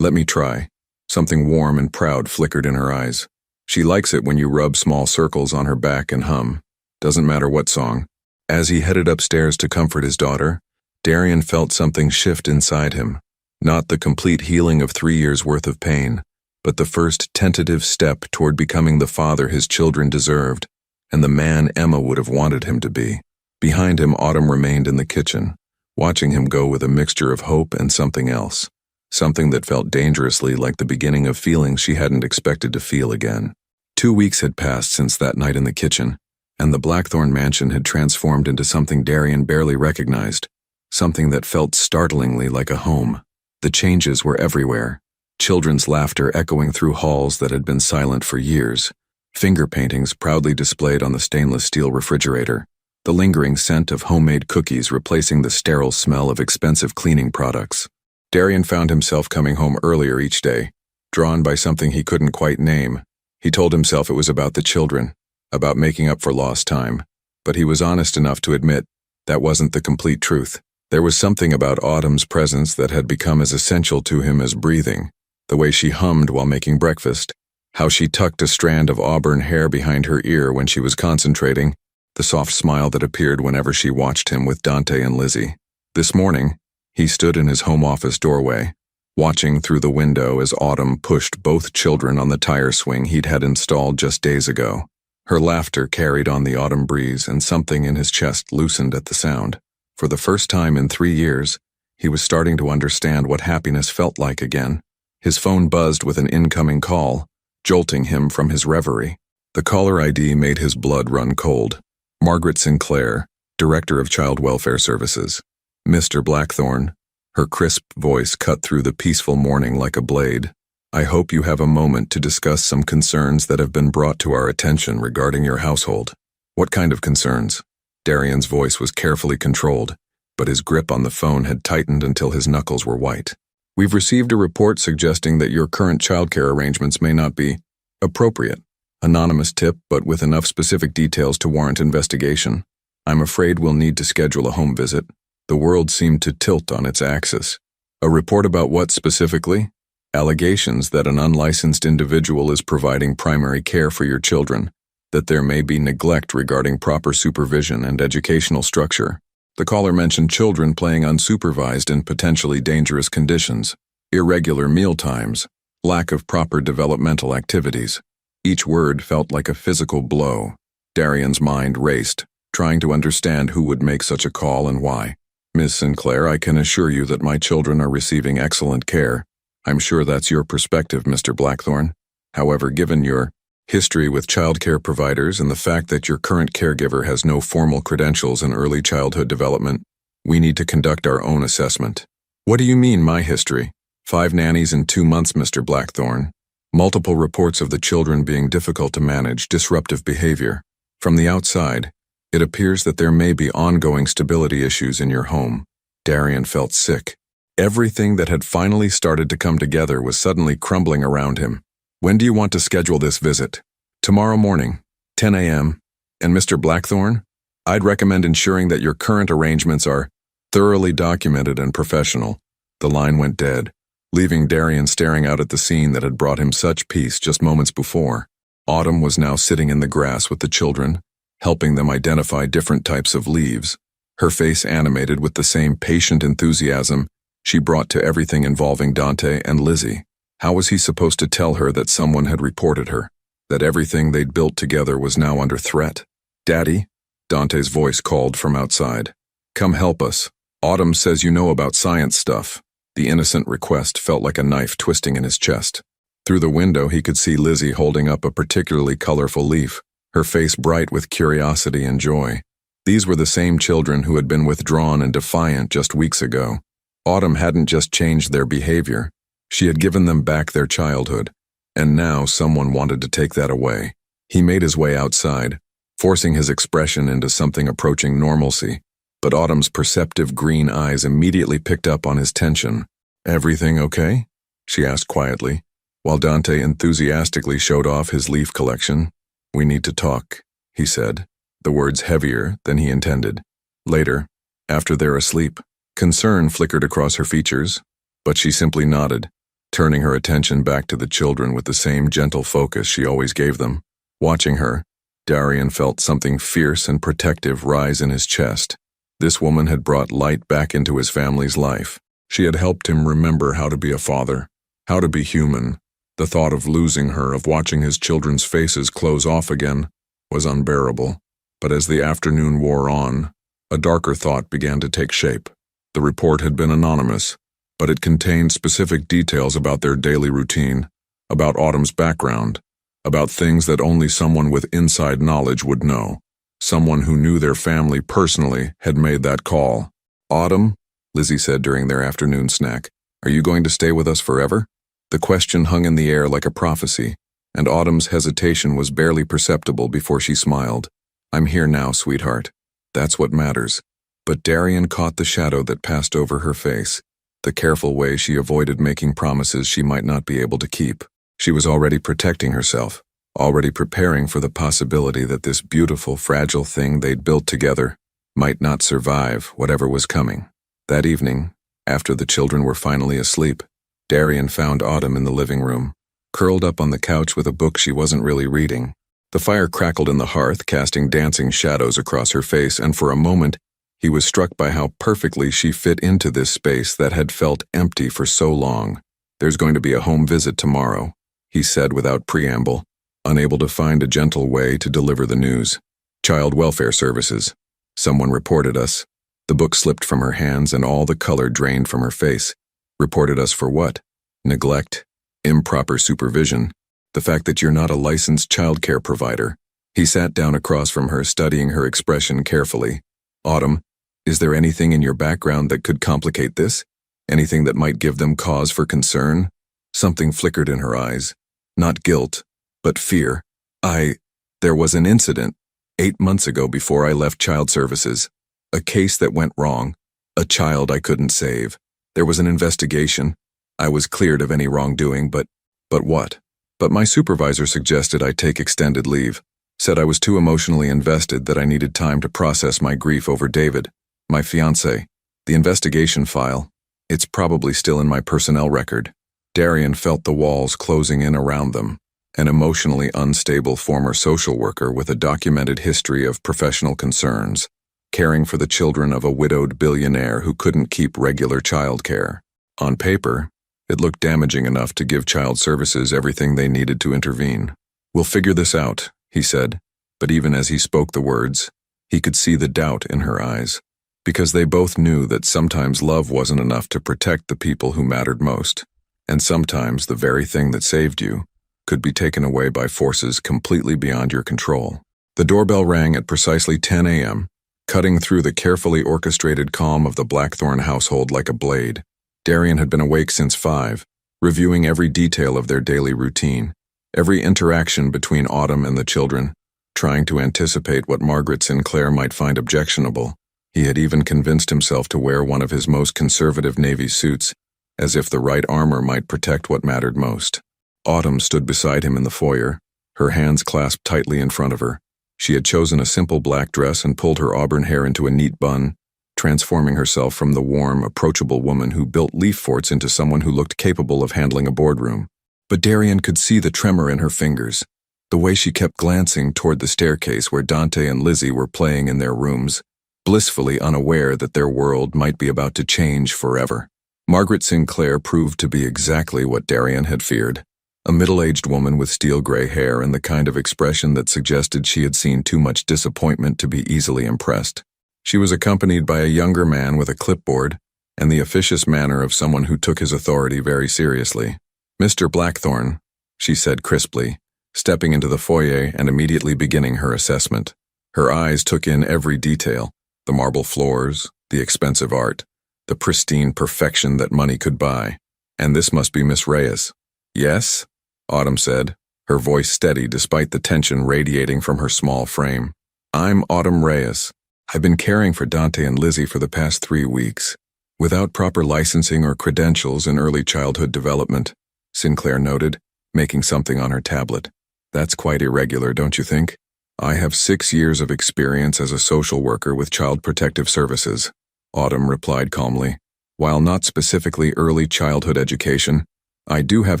try. Something warm and proud flickered in her eyes. She likes it when you rub small circles on her back and hum. Doesn't matter what song. As he headed upstairs to comfort his daughter, Darian felt something shift inside him. Not the complete healing of 3 years' worth of pain, but the first tentative step toward becoming the father his children deserved, and the man Emma would have wanted him to be. Behind him, Autumn remained in the kitchen, watching him go with a mixture of hope and something else. something that felt dangerously like the beginning of feelings she hadn't expected to feel again. 2 weeks had passed since that night in the kitchen, and the Blackthorn mansion had transformed into something Darian barely recognized, something that felt startlingly like a home. The changes were everywhere, children's laughter echoing through halls that had been silent for years, finger paintings proudly displayed on the stainless steel refrigerator, the lingering scent of homemade cookies replacing the sterile smell of expensive cleaning products. Darian found himself coming home earlier each day, drawn by something he couldn't quite name. He told himself it was about the children, about making up for lost time, but he was honest enough to admit that wasn't the complete truth. There was something about Autumn's presence that had become as essential to him as breathing, the way she hummed while making breakfast, how she tucked a strand of auburn hair behind her ear when she was concentrating, the soft smile that appeared whenever she watched him with Dante and Lizzie. This morning, he stood in his home office doorway, watching through the window as Autumn pushed both children on the tire swing he'd had installed just days ago. Her laughter carried on the autumn breeze, and something in his chest loosened at the sound. For the first time in 3 years, he was starting to understand what happiness felt like again. His phone buzzed with an incoming call, jolting him from his reverie. The caller ID made his blood run cold. Margaret Sinclair, Director of Child Welfare Services. Mr. Blackthorn. Her crisp voice cut through the peaceful morning like a blade. I hope you have a moment to discuss some concerns that have been brought to our attention regarding your household. What kind of concerns? Darian's voice was carefully controlled, but his grip on the phone had tightened until his knuckles were white. We've received a report suggesting that your current childcare arrangements may not be appropriate. Anonymous tip, but with enough specific details to warrant investigation. I'm afraid we'll need to schedule a home visit. The world seemed to tilt on its axis. A report about what specifically? Allegations that an unlicensed individual is providing primary care for your children, that there may be neglect regarding proper supervision and educational structure. The caller mentioned children playing unsupervised in potentially dangerous conditions, irregular meal times, lack of proper developmental activities. Each word felt like a physical blow. Darian's mind raced, trying to understand who would make such a call and why. Ms. Sinclair, I can assure you that my children are receiving excellent care. I'm sure that's your perspective, Mr. Blackthorn. However, given your history with childcare providers and the fact that your current caregiver has no formal credentials in early childhood development, we need to conduct our own assessment. What do you mean, my history? 5 nannies in 2 months, Mr. Blackthorn. Multiple reports of the children being difficult to manage, disruptive behavior. From the outside, it appears that there may be ongoing stability issues in your home. Darian felt sick. Everything that had finally started to come together was suddenly crumbling around him. When do you want to schedule this visit? Tomorrow morning, 10 a.m. And Mr. Blackthorn, I'd recommend ensuring that your current arrangements are thoroughly documented and professional. The line went dead, leaving Darian staring out at the scene that had brought him such peace just moments before. Autumn was now sitting in the grass with the children, helping them identify different types of leaves, her face animated with the same patient enthusiasm she brought to everything involving Dante and Lizzie. How was he supposed to tell her that someone had reported her, that everything they'd built together was now under threat? Daddy? Dante's voice called from outside. Come help us. Autumn says you know about science stuff. The innocent request felt like a knife twisting in his chest. Through the window he could see Lizzie holding up a particularly colorful leaf, her face bright with curiosity and joy. These were the same children who had been withdrawn and defiant just weeks ago. Autumn hadn't just changed their behavior. She had given them back their childhood, and now someone wanted to take that away. He made his way outside, forcing his expression into something approaching normalcy, but Autumn's perceptive green eyes immediately picked up on his tension. Everything okay? She asked quietly, while Dante enthusiastically showed off his leaf collection. We need to talk, he said, the words heavier than he intended. Later, after they're asleep. Concern flickered across her features, but she simply nodded, turning her attention back to the children with the same gentle focus she always gave them. Watching her, Darian felt something fierce and protective rise in his chest. This woman had brought light back into his family's life. She had helped him remember how to be a father, how to be human. The thought of losing her, of watching his children's faces close off again, was unbearable. But as the afternoon wore on, a darker thought began to take shape. The report had been anonymous, but it contained specific details about their daily routine, about Autumn's background, about things that only someone with inside knowledge would know. Someone who knew their family personally had made that call. "Autumn," Lizzie said during their afternoon snack, "are you going to stay with us forever?" The question hung in the air like a prophecy, and Autumn's hesitation was barely perceptible before she smiled. "I'm here now, sweetheart. That's what matters." But Darian caught the shadow that passed over her face, the careful way she avoided making promises she might not be able to keep. She was already protecting herself, already preparing for the possibility that this beautiful, fragile thing they'd built together might not survive whatever was coming. That evening, after the children were finally asleep, Darian found Autumn in the living room, curled up on the couch with a book she wasn't really reading. The fire crackled in the hearth, casting dancing shadows across her face, and for a moment, he was struck by how perfectly she fit into this space that had felt empty for so long. "There's going to be a home visit tomorrow," he said without preamble, unable to find a gentle way to deliver the news. "Child Welfare Services. Someone reported us." The book slipped from her hands and all the color drained from her face. "Reported us for what? Neglect? Improper supervision? The fact that you're not a licensed childcare provider." He sat down across from her, studying her expression carefully. "Autumn, is there anything in your background that could complicate this? Anything that might give them cause for concern?" Something flickered in her eyes. Not guilt, but fear. There was an incident 8 months ago before I left Child Services. A case that went wrong. A child I couldn't save. There was an investigation. I was cleared of any wrongdoing, but what? But my supervisor suggested I take extended leave. Said I was too emotionally invested, that I needed time to process my grief over David, my fiancé. The investigation file. It's probably still in my personnel record. Darian felt the walls closing in around them. An emotionally unstable former social worker with a documented history of professional concerns, caring for the children of a widowed billionaire who couldn't keep regular childcare. On paper, it looked damaging enough to give Child Services everything they needed to intervene. "We'll figure this out," he said, but even as he spoke the words, he could see the doubt in her eyes, because they both knew that sometimes love wasn't enough to protect the people who mattered most, and sometimes the very thing that saved you could be taken away by forces completely beyond your control. The doorbell rang at precisely 10 a.m., cutting through the carefully orchestrated calm of the Blackthorn household like a blade. Darian had been awake since 5, reviewing every detail of their daily routine, every interaction between Autumn and the children, trying to anticipate what Margaret Sinclair might find objectionable. He had even convinced himself to wear one of his most conservative navy suits, as if the right armor might protect what mattered most. Autumn stood beside him in the foyer, her hands clasped tightly in front of her. She had chosen a simple black dress and pulled her auburn hair into a neat bun, transforming herself from the warm, approachable woman who built leaf forts into someone who looked capable of handling a boardroom. But Darian could see the tremor in her fingers, the way she kept glancing toward the staircase where Dante and Lizzie were playing in their rooms, blissfully unaware that their world might be about to change forever. Margaret Sinclair proved to be exactly what Darian had feared. A middle-aged woman with steel-gray hair and the kind of expression that suggested she had seen too much disappointment to be easily impressed. She was accompanied by a younger man with a clipboard and the officious manner of someone who took his authority very seriously. "Mr. Blackthorn," she said crisply, stepping into the foyer and immediately beginning her assessment. Her eyes took in every detail, the marble floors, the expensive art, the pristine perfection that money could buy. "And this must be Miss Reyes." "Yes?" Autumn said, her voice steady despite the tension radiating from her small frame. "I'm Autumn Reyes. I've been caring for Dante and Lizzie for the past 3 weeks, without proper licensing or credentials in early childhood development," Sinclair noted, making something on her tablet. "That's quite irregular, don't you think? I have 6 years of experience as a social worker with Child Protective Services," Autumn replied calmly. "While not specifically early childhood education, I do have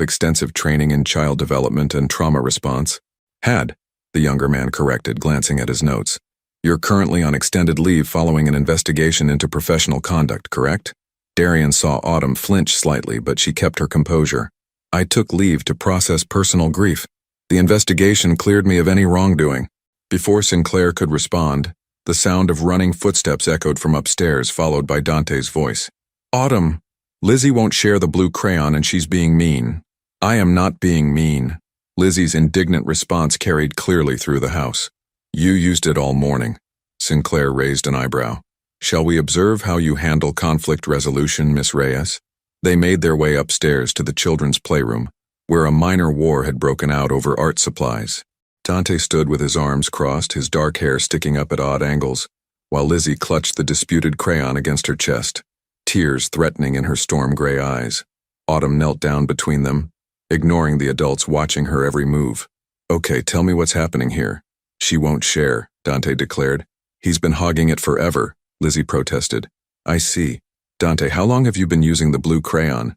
extensive training in child development and trauma response." "Had," the younger man corrected, glancing at his notes. "You're currently on extended leave following an investigation into professional conduct, correct?" Darian saw Autumn flinch slightly, but she kept her composure. "I took leave to process personal grief. The investigation cleared me of any wrongdoing." Before Sinclair could respond, the sound of running footsteps echoed from upstairs, followed by Dante's voice. "Autumn!" Lizzie won't share the blue crayon and she's being mean. I am not being mean. Lizzie's indignant response carried clearly through the house. You used it all morning. Sinclair raised an eyebrow. Shall we observe how you handle conflict resolution, Miss Reyes? They made their way upstairs to the children's playroom, where a minor war had broken out over art supplies. Dante stood with his arms crossed, his dark hair sticking up at odd angles, while Lizzie clutched the disputed crayon against her chest, tears threatening in her storm-gray eyes. Autumn knelt down between them, ignoring the adults watching her every move. Okay, tell me what's happening here. She won't share, Dante declared. He's been hogging it forever, Lizzie protested. I see. Dante, how long have you been using the blue crayon?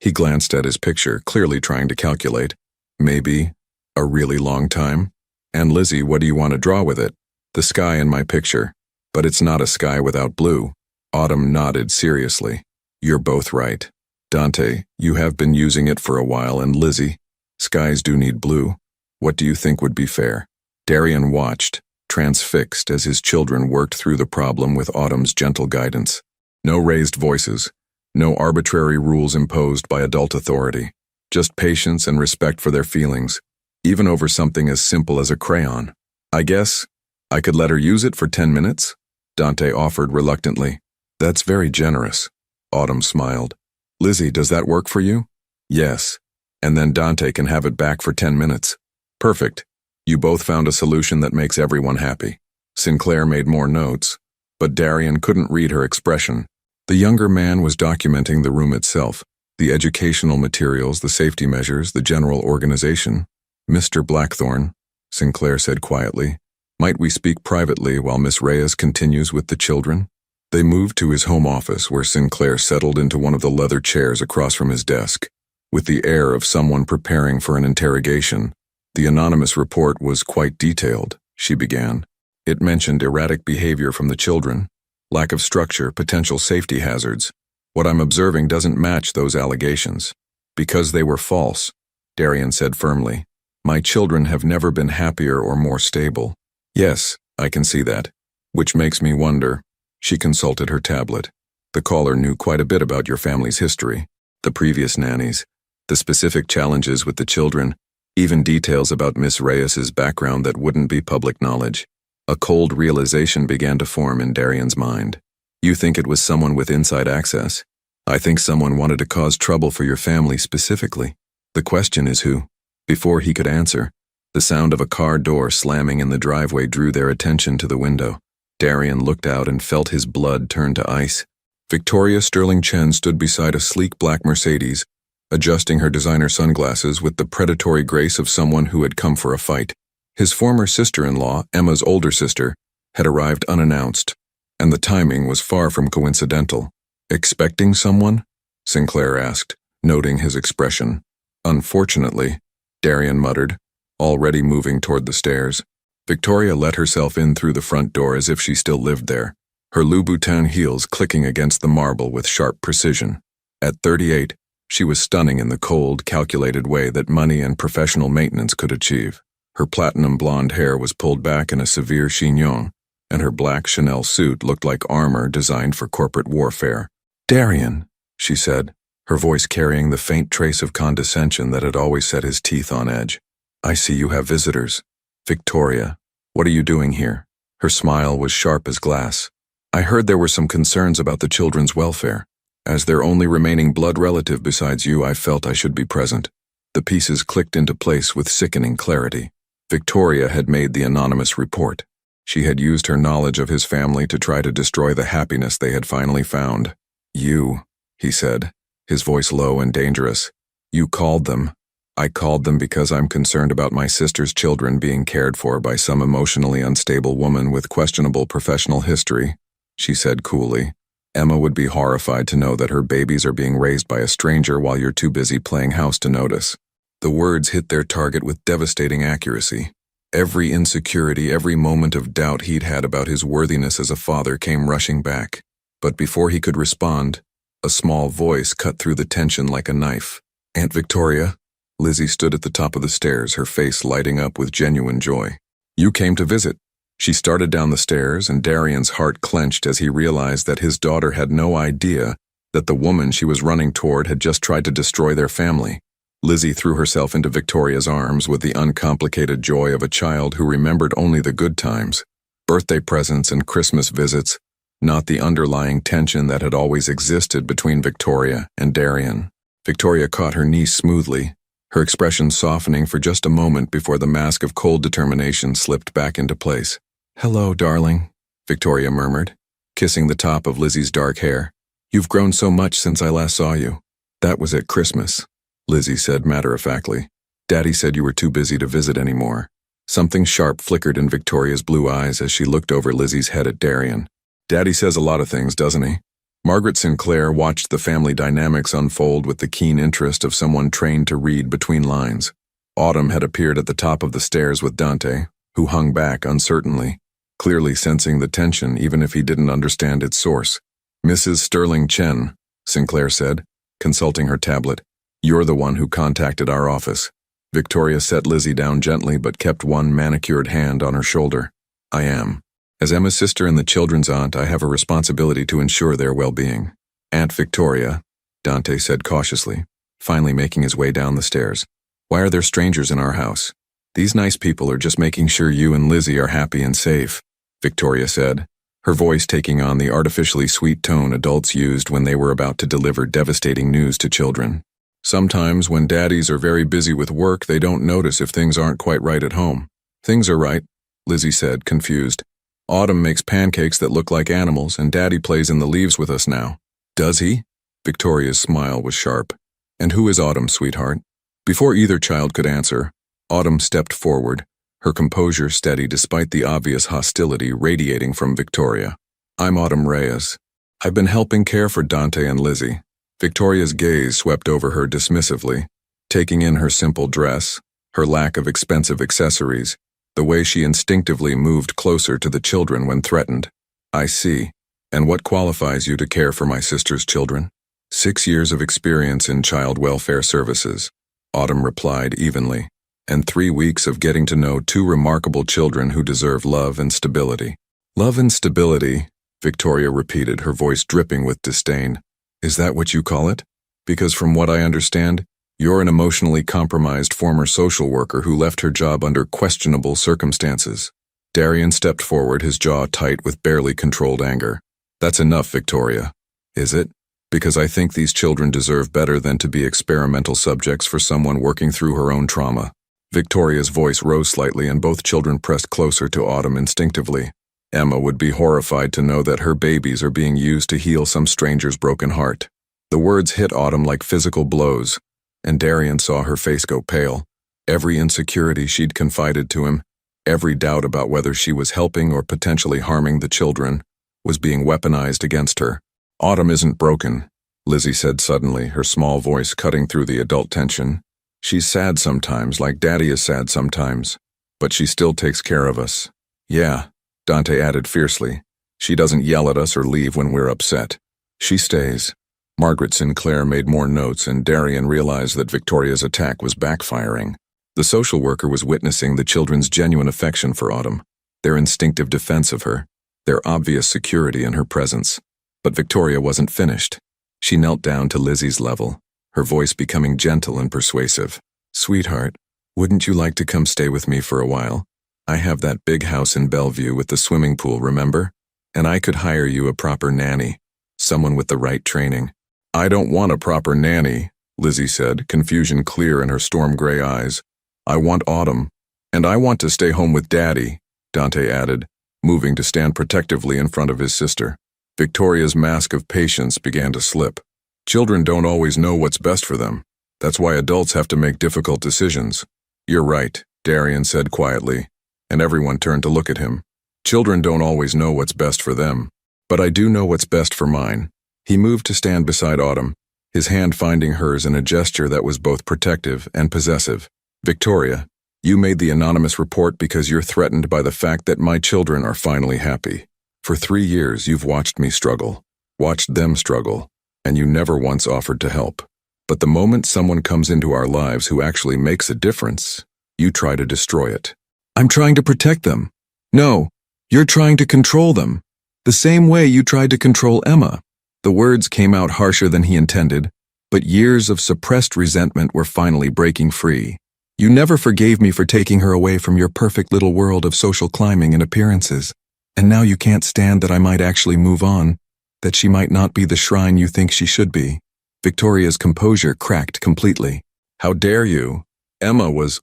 He glanced at his picture, clearly trying to calculate. Maybe a really long time. And Lizzie, what do you want to draw with it? The sky in my picture. But it's not a sky without blue. Autumn nodded seriously. You're both right. Dante, you have been using it for a while, and Lizzie, skies do need blue. What do you think would be fair? Darian watched, transfixed as his children worked through the problem with Autumn's gentle guidance. No raised voices, no arbitrary rules imposed by adult authority, just patience and respect for their feelings, even over something as simple as a crayon. I guess I could let her use it for 10 minutes? Dante offered reluctantly. That's very generous. Autumn smiled. Lizzie, does that work for you? Yes. And then Dante can have it back for 10 minutes. Perfect. You both found a solution that makes everyone happy. Sinclair made more notes, but Darian couldn't read her expression. The younger man was documenting the room itself, the educational materials, the safety measures, the general organization. Mr. Blackthorne, Sinclair said quietly, might we speak privately while Miss Reyes continues with the children? They moved to his home office, where Sinclair settled into one of the leather chairs across from his desk. With the air of someone preparing for an interrogation, the anonymous report was quite detailed, she began. It mentioned erratic behavior from the children, lack of structure, potential safety hazards. What I'm observing doesn't match those allegations. Because they were false, Darian said firmly. My children have never been happier or more stable. Yes, I can see that. Which makes me wonder. She consulted her tablet. The caller knew quite a bit about your family's history, the previous nannies, the specific challenges with the children, even details about Miss Reyes's background that wouldn't be public knowledge. A cold realization began to form in Darian's mind. You think it was someone with inside access? I think someone wanted to cause trouble for your family specifically. The question is who? Before he could answer, the sound of a car door slamming in the driveway drew their attention to the window. Darian looked out and felt his blood turn to ice. Victoria Sterling Chen stood beside a sleek black Mercedes, adjusting her designer sunglasses with the predatory grace of someone who had come for a fight. His former sister-in-law, Emma's older sister, had arrived unannounced, and the timing was far from coincidental. Expecting someone? Sinclair asked, noting his expression. Unfortunately, Darian muttered, already moving toward the stairs. Victoria let herself in through the front door as if she still lived there, her Louboutin heels clicking against the marble with sharp precision. At 38, she was stunning in the cold, calculated way that money and professional maintenance could achieve. Her platinum blonde hair was pulled back in a severe chignon, and her black Chanel suit looked like armor designed for corporate warfare. Darian, she said, her voice carrying the faint trace of condescension that had always set his teeth on edge. I see you have visitors. Victoria, what are you doing here? Her smile was sharp as glass. I heard there were some concerns about the children's welfare. As their only remaining blood relative besides you, I felt I should be present. The pieces clicked into place with sickening clarity. Victoria had made the anonymous report. She had used her knowledge of his family to try to destroy the happiness they had finally found. You, he said, his voice low and dangerous. You called them. I called them because I'm concerned about my sister's children being cared for by some emotionally unstable woman with questionable professional history, she said coolly. Emma would be horrified to know that her babies are being raised by a stranger while you're too busy playing house to notice. The words hit their target with devastating accuracy. Every insecurity, every moment of doubt he'd had about his worthiness as a father came rushing back. But before he could respond, a small voice cut through the tension like a knife. Aunt Victoria? Lizzie stood at the top of the stairs, her face lighting up with genuine joy. You came to visit. She started down the stairs, and Darian's heart clenched as he realized that his daughter had no idea that the woman she was running toward had just tried to destroy their family. Lizzie threw herself into Victoria's arms with the uncomplicated joy of a child who remembered only the good times, birthday presents and Christmas visits, not the underlying tension that had always existed between Victoria and Darian. Victoria caught her niece smoothly, her expression softening for just a moment before the mask of cold determination slipped back into place. "Hello, darling," Victoria murmured, kissing the top of Lizzie's dark hair. "You've grown so much since I last saw you." "That was at Christmas," Lizzie said matter-of-factly. "Daddy said you were too busy to visit anymore." Something sharp flickered in Victoria's blue eyes as she looked over Lizzie's head at Darian. "Daddy says a lot of things, doesn't he?" Margaret Sinclair watched the family dynamics unfold with the keen interest of someone trained to read between lines. Autumn had appeared at the top of the stairs with Dante, who hung back uncertainly, clearly sensing the tension even if he didn't understand its source. "Mrs. Sterling Chen," Sinclair said, consulting her tablet. "You're the one who contacted our office." Victoria set Lizzie down gently but kept one manicured hand on her shoulder. "I am. As Emma's sister and the children's aunt, I have a responsibility to ensure their well-being." "Aunt Victoria," Dante said cautiously, finally making his way down the stairs. "Why are there strangers in our house? These nice people are just making sure you and Lizzie are happy and safe," Victoria said, her voice taking on the artificially sweet tone adults used when they were about to deliver devastating news to children. "Sometimes when daddies are very busy with work, they don't notice if things aren't quite right at home." "Things are right," Lizzie said, confused. "Autumn makes pancakes that look like animals, and Daddy plays in the leaves with us now." "Does he?" Victoria's smile was sharp. "And who is Autumn, sweetheart?" Before either child could answer, Autumn stepped forward, her composure steady despite the obvious hostility radiating from Victoria. "I'm Autumn Reyes. I've been helping care for Dante and Lizzie." Victoria's gaze swept over her dismissively, taking in her simple dress, her lack of expensive accessories, the way she instinctively moved closer to the children when threatened. "I see. And what qualifies you to care for my sister's children?" 6 years of experience in child welfare services," Autumn replied evenly, "and 3 weeks of getting to know 2 remarkable children who deserve love and stability." "Love and stability," Victoria repeated, her voice dripping with disdain. "Is that what you call it? Because from what I understand, you're an emotionally compromised former social worker who left her job under questionable circumstances." Darian stepped forward, his jaw tight with barely controlled anger. "That's enough, Victoria." "Is it? Because I think these children deserve better than to be experimental subjects for someone working through her own trauma." Victoria's voice rose slightly and both children pressed closer to Autumn instinctively. Emma would be horrified to know that her babies are being used to heal some stranger's broken heart. The words hit Autumn like physical blows, and Darian saw her face go pale. Every insecurity she'd confided to him, every doubt about whether she was helping or potentially harming the children, was being weaponized against her. "Autumn isn't broken," Lizzie said suddenly, her small voice cutting through the adult tension. "She's sad sometimes, like Daddy is sad sometimes, but she still takes care of us." "Yeah," Dante added fiercely. "She doesn't yell at us or leave when we're upset. She stays." Margaret Sinclair made more notes, and Darian realized that Victoria's attack was backfiring. The social worker was witnessing the children's genuine affection for Autumn, their instinctive defense of her, their obvious security in her presence. But Victoria wasn't finished. She knelt down to Lizzie's level, her voice becoming gentle and persuasive. "Sweetheart, wouldn't you like to come stay with me for a while? I have that big house in Bellevue with the swimming pool, remember? And I could hire you a proper nanny, someone with the right training." "I don't want a proper nanny," Lizzie said, confusion clear in her storm-gray eyes. "I want Autumn. And I want to stay home with Daddy," Dante added, moving to stand protectively in front of his sister. Victoria's mask of patience began to slip. "Children don't always know what's best for them. That's why adults have to make difficult decisions." "You're right," Darian said quietly, and everyone turned to look at him. "Children don't always know what's best for them. But I do know what's best for mine." He moved to stand beside Autumn, his hand finding hers in a gesture that was both protective and possessive. "Victoria, you made the anonymous report because you're threatened by the fact that my children are finally happy. For 3 years, you've watched me struggle, watched them struggle, and you never once offered to help. But the moment someone comes into our lives who actually makes a difference, you try to destroy it." "I'm trying to protect them." "No, you're trying to control them. The same way you tried to control Emma." The words came out harsher than he intended, but years of suppressed resentment were finally breaking free. You never forgave me for taking her away from your perfect little world of social climbing and appearances. And now you can't stand that I might actually move on, that she might not be the shrine you think she should be. Victoria's composure cracked completely. How dare you? Emma was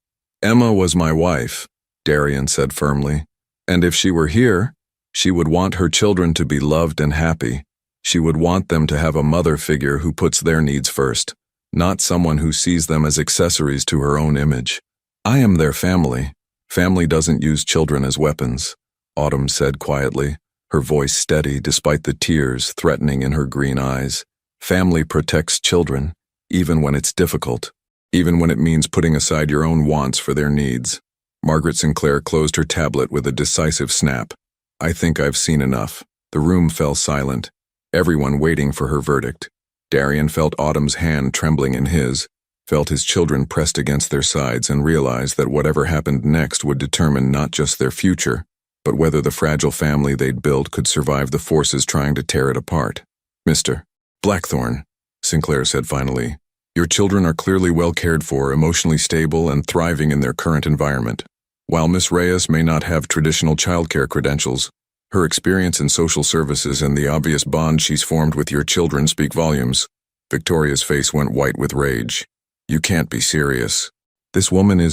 my wife, Darian said firmly. And if she were here, she would want her children to be loved and happy. She would want them to have a mother figure who puts their needs first, not someone who sees them as accessories to her own image. I am their family. Family doesn't use children as weapons, Autumn said quietly, her voice steady despite the tears threatening in her green eyes. Family protects children, even when it's difficult, even when it means putting aside your own wants for their needs. Margaret Sinclair closed her tablet with a decisive snap. I think I've seen enough. The room fell silent, everyone waiting for her verdict. Darian felt Autumn's hand trembling in his, felt his children pressed against their sides, and realized that whatever happened next would determine not just their future, but whether the fragile family they'd built could survive the forces trying to tear it apart. Mr. Blackthorne, Sinclair said finally, your children are clearly well cared for, emotionally stable, and thriving in their current environment. While Miss Reyes may not have traditional childcare credentials, her experience in social services and the obvious bond she's formed with your children speak volumes. Victoria's face went white with rage. You can't be serious. This woman,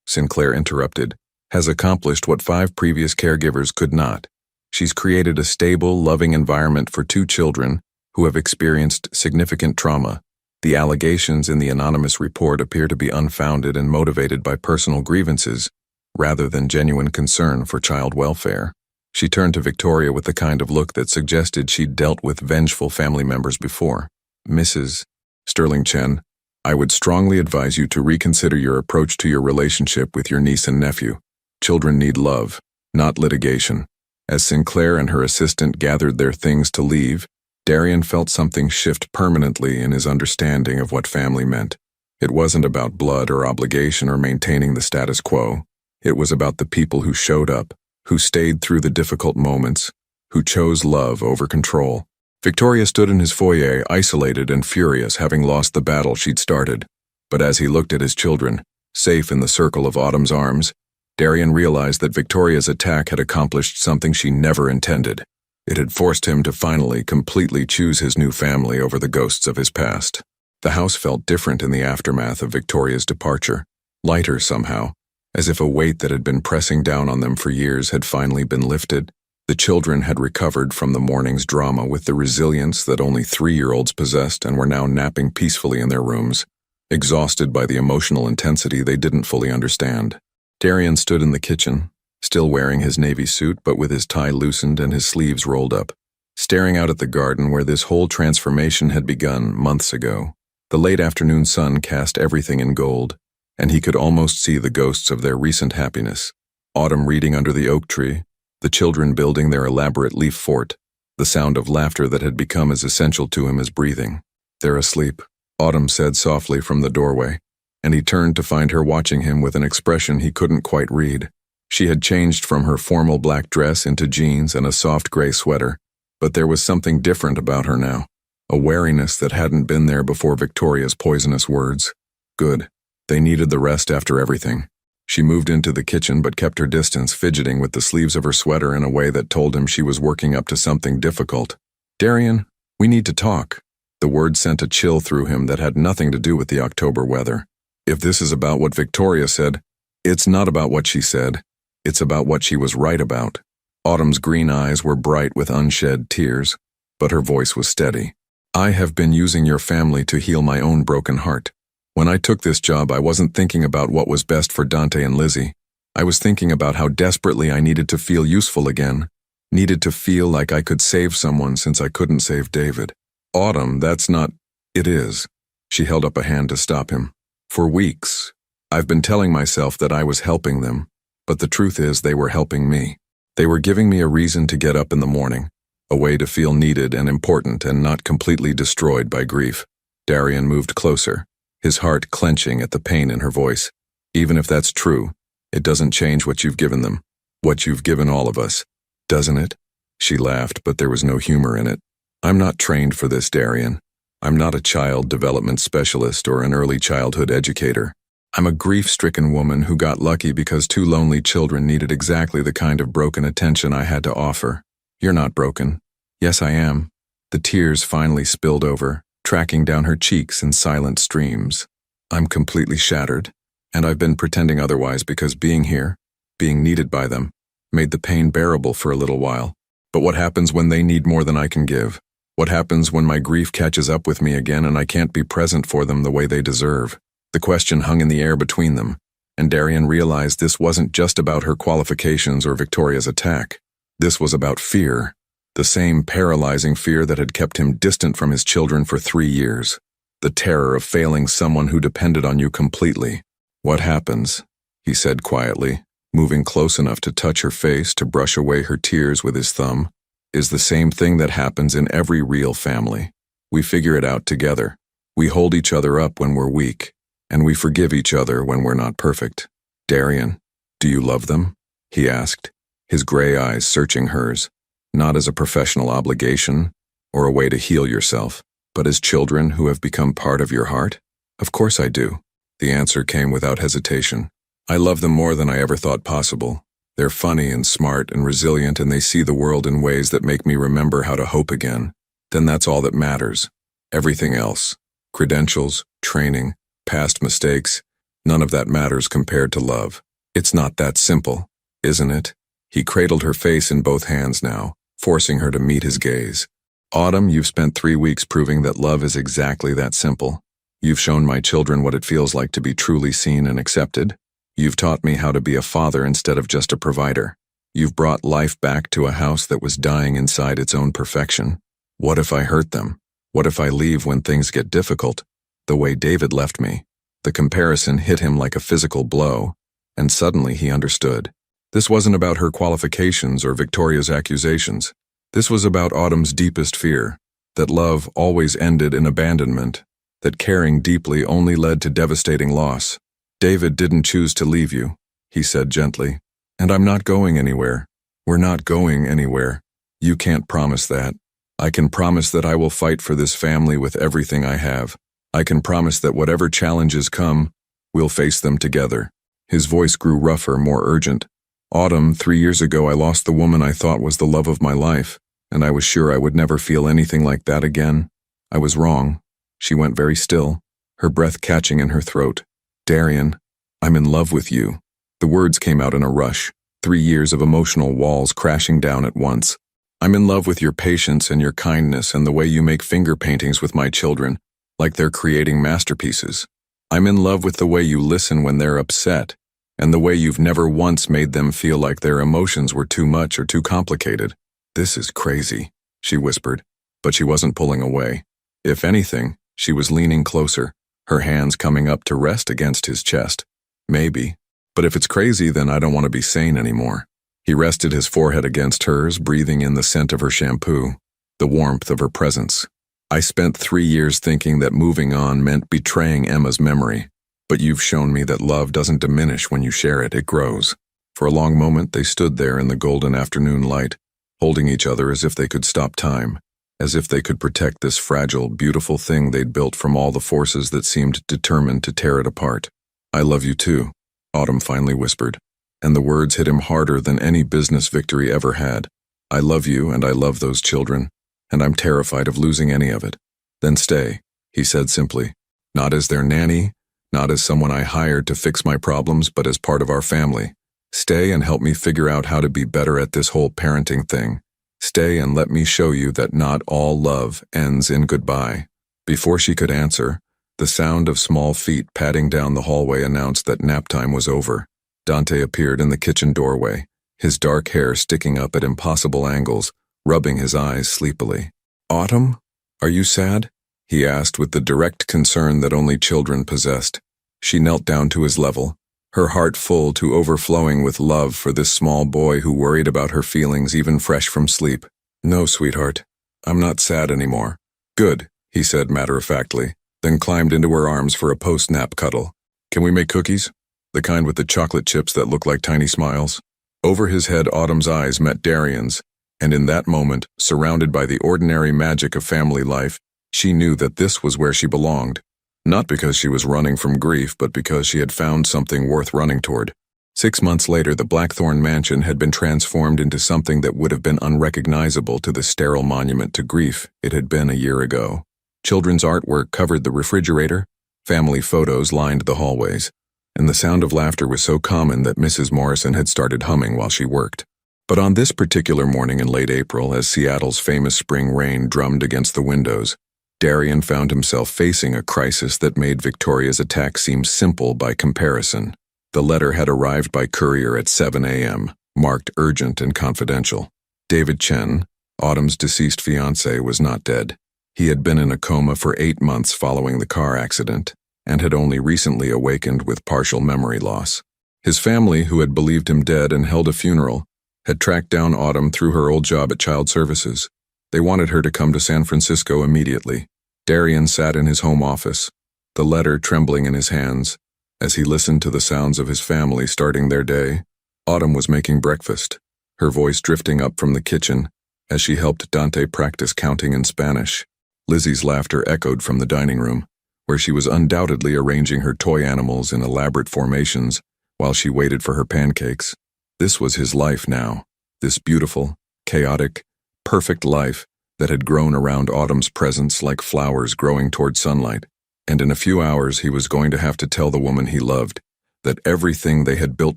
Sinclair interrupted, has accomplished what 5 previous caregivers could not. She's created a stable, loving environment for 2 children who have experienced significant trauma. The allegations in the anonymous report appear to be unfounded and motivated by personal grievances, rather than genuine concern for child welfare. She turned to Victoria with the kind of look that suggested she'd dealt with vengeful family members before. Mrs. Sterling Chen, I would strongly advise you to reconsider your approach to your relationship with your niece and nephew. Children need love, not litigation. As Sinclair and her assistant gathered their things to leave, Darian felt something shift permanently in his understanding of what family meant. It wasn't about blood or obligation or maintaining the status quo. It was about the people who showed up, who stayed through the difficult moments, who chose love over control. Victoria stood in his foyer, isolated and furious, having lost the battle she'd started. But as he looked at his children, safe in the circle of Autumn's arms, Darian realized that Victoria's attack had accomplished something she never intended. It had forced him to finally, completely choose his new family over the ghosts of his past. The house felt different in the aftermath of Victoria's departure, lighter somehow, as if a weight that had been pressing down on them for years had finally been lifted. The children had recovered from the morning's drama with the resilience that only 3-year-olds possessed and were now napping peacefully in their rooms, exhausted by the emotional intensity they didn't fully understand. Darian stood in the kitchen, still wearing his navy suit but with his tie loosened and his sleeves rolled up, staring out at the garden where this whole transformation had begun months ago. The late afternoon sun cast everything in gold, and he could almost see the ghosts of their recent happiness. Autumn reading under the oak tree, the children building their elaborate leaf fort, the sound of laughter that had become as essential to him as breathing. They're asleep, Autumn said softly from the doorway, and he turned to find her watching him with an expression he couldn't quite read. She had changed from her formal black dress into jeans and a soft gray sweater, but there was something different about her now, a wariness that hadn't been there before Victoria's poisonous words. Good. They needed the rest after everything. She moved into the kitchen but kept her distance, fidgeting with the sleeves of her sweater in a way that told him she was working up to something difficult. Darian, we need to talk. The word sent a chill through him that had nothing to do with the October weather. If this is about what Victoria said, it's not about what she said. It's about what she was right about. Autumn's green eyes were bright with unshed tears, but her voice was steady. I have been using your family to heal my own broken heart. When I took this job, I wasn't thinking about what was best for Dante and Lizzie. I was thinking about how desperately I needed to feel useful again, needed to feel like I could save someone since I couldn't save David. Autumn, that's not... It is. She held up a hand to stop him. For weeks, I've been telling myself that I was helping them, but the truth is they were helping me. They were giving me a reason to get up in the morning, a way to feel needed and important and not completely destroyed by grief. Darian moved closer, his heart clenching at the pain in her voice. Even if that's true, it doesn't change what you've given them, what you've given all of us, doesn't it? She laughed, but there was no humor in it. I'm not trained for this, Darian. I'm not a child development specialist or an early childhood educator. I'm a grief-stricken woman who got lucky because two lonely children needed exactly the kind of broken attention I had to offer. You're not broken. Yes, I am. The tears finally spilled over, tracking down her cheeks in silent streams. I'm completely shattered, and I've been pretending otherwise because being here, being needed by them, made the pain bearable for a little while. But what happens when they need more than I can give? What happens when my grief catches up with me again and I can't be present for them the way they deserve? The question hung in the air between them, and Darian realized this wasn't just about her qualifications or Victoria's attack. This was about fear, the same paralyzing fear that had kept him distant from his children for 3 years. The terror of failing someone who depended on you completely. What happens? He said quietly, moving close enough to touch her face to brush away her tears with his thumb, is the same thing that happens in every real family. We figure it out together. We hold each other up when we're weak, and we forgive each other when we're not perfect. Darian, do you love them? He asked, his gray eyes searching hers, not as a professional obligation or a way to heal yourself, but as children who have become part of your heart? Of course I do. The answer came without hesitation. I love them more than I ever thought possible. They're funny and smart and resilient, and they see the world in ways that make me remember how to hope again. Then that's all that matters. Everything else, credentials, training, past mistakes, none of that matters compared to love. It's not that simple, isn't it? He cradled her face in both hands now, forcing her to meet his gaze. Autumn, you've spent 3 weeks proving that love is exactly that simple. You've shown my children what it feels like to be truly seen and accepted. You've taught me how to be a father instead of just a provider. You've brought life back to a house that was dying inside its own perfection. What if I hurt them? What if I leave when things get difficult? The way David left me. The comparison hit him like a physical blow, and suddenly he understood. This wasn't about her qualifications or Victoria's accusations. This was about Autumn's deepest fear, that love always ended in abandonment, that caring deeply only led to devastating loss. David didn't choose to leave you, he said gently, and I'm not going anywhere. We're not going anywhere. You can't promise that. I can promise that I will fight for this family with everything I have. I can promise that whatever challenges come, we'll face them together. His voice grew rougher, more urgent. Autumn, 3 years ago I lost the woman I thought was the love of my life, and I was sure I would never feel anything like that again. I was wrong. She went very still, her breath catching in her throat. Darian, I'm in love with you. The words came out in a rush, 3 years of emotional walls crashing down at once. I'm in love with your patience and your kindness and the way you make finger paintings with my children, like they're creating masterpieces. I'm in love with the way you listen when they're upset, and the way you've never once made them feel like their emotions were too much or too complicated. This is crazy, she whispered, but she wasn't pulling away. If anything, she was leaning closer, her hands coming up to rest against his chest. Maybe. But if it's crazy, then I don't want to be sane anymore. He rested his forehead against hers, breathing in the scent of her shampoo, the warmth of her presence. I spent 3 years thinking that moving on meant betraying Emma's memory, but you've shown me that love doesn't diminish when you share it, it grows. For a long moment, they stood there in the golden afternoon light, holding each other as if they could stop time, as if they could protect this fragile, beautiful thing they'd built from all the forces that seemed determined to tear it apart. I love you too, Autumn finally whispered, and the words hit him harder than any business victory ever had. I love you and I love those children, and I'm terrified of losing any of it. Then stay, he said simply, not as their nanny, not as someone I hired to fix my problems, but as part of our family. Stay and help me figure out how to be better at this whole parenting thing. Stay and let me show you that not all love ends in goodbye. Before she could answer, the sound of small feet padding down the hallway announced that nap time was over. Dante appeared in the kitchen doorway, his dark hair sticking up at impossible angles, rubbing his eyes sleepily. Autumn? Are you sad? He asked with the direct concern that only children possessed. She knelt down to his level, her heart full to overflowing with love for this small boy who worried about her feelings even fresh from sleep. No, sweetheart, I'm not sad anymore. Good, he said matter-of-factly, then climbed into her arms for a post-nap cuddle. Can we make cookies? The kind with the chocolate chips that look like tiny smiles? Over his head, Autumn's eyes met Darian's, And in that moment, surrounded by the ordinary magic of family life, she knew that this was where she belonged. Not because she was running from grief, but because she had found something worth running toward. 6 months later, the Blackthorn mansion had been transformed into something that would have been unrecognizable to the sterile monument to grief it had been a year ago. Children's artwork covered the refrigerator, family photos lined the hallways, and the sound of laughter was so common that Mrs. Morrison had started humming while she worked. But on this particular morning in late April, as Seattle's famous spring rain drummed against the windows, Darian found himself facing a crisis that made Victoria's attack seem simple by comparison. The letter had arrived by courier at 7 a.m., marked urgent and confidential. David Chen, Autumn's deceased fiancé, was not dead. He had been in a coma for 8 months following the car accident, and had only recently awakened with partial memory loss. His family, who had believed him dead and held a funeral, had tracked down Autumn through her old job at Child Services. They wanted her to come to San Francisco immediately. Darian sat in his home office, the letter trembling in his hands, as he listened to the sounds of his family starting their day. Autumn was making breakfast, her voice drifting up from the kitchen as she helped Dante practice counting in Spanish. Lizzie's laughter echoed from the dining room, where she was undoubtedly arranging her toy animals in elaborate formations while she waited for her pancakes. This was his life now, this beautiful, chaotic, perfect life that had grown around Autumn's presence like flowers growing toward sunlight. And in a few hours he was going to have to tell the woman he loved that everything they had built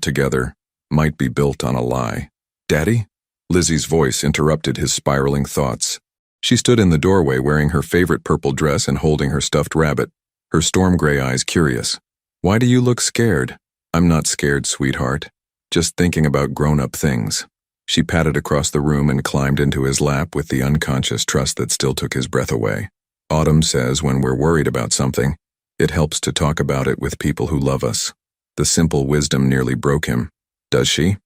together might be built on a lie. "Daddy?" Lizzie's voice interrupted his spiraling thoughts. She stood in the doorway wearing her favorite purple dress and holding her stuffed rabbit, her storm gray eyes curious. "Why do you look scared?" "I'm not scared, sweetheart. Just thinking about grown-up things." She patted across the room and climbed into his lap with the unconscious trust that still took his breath away. "Autumn says when we're worried about something, it helps to talk about it with people who love us." The simple wisdom nearly broke him. "Does she?"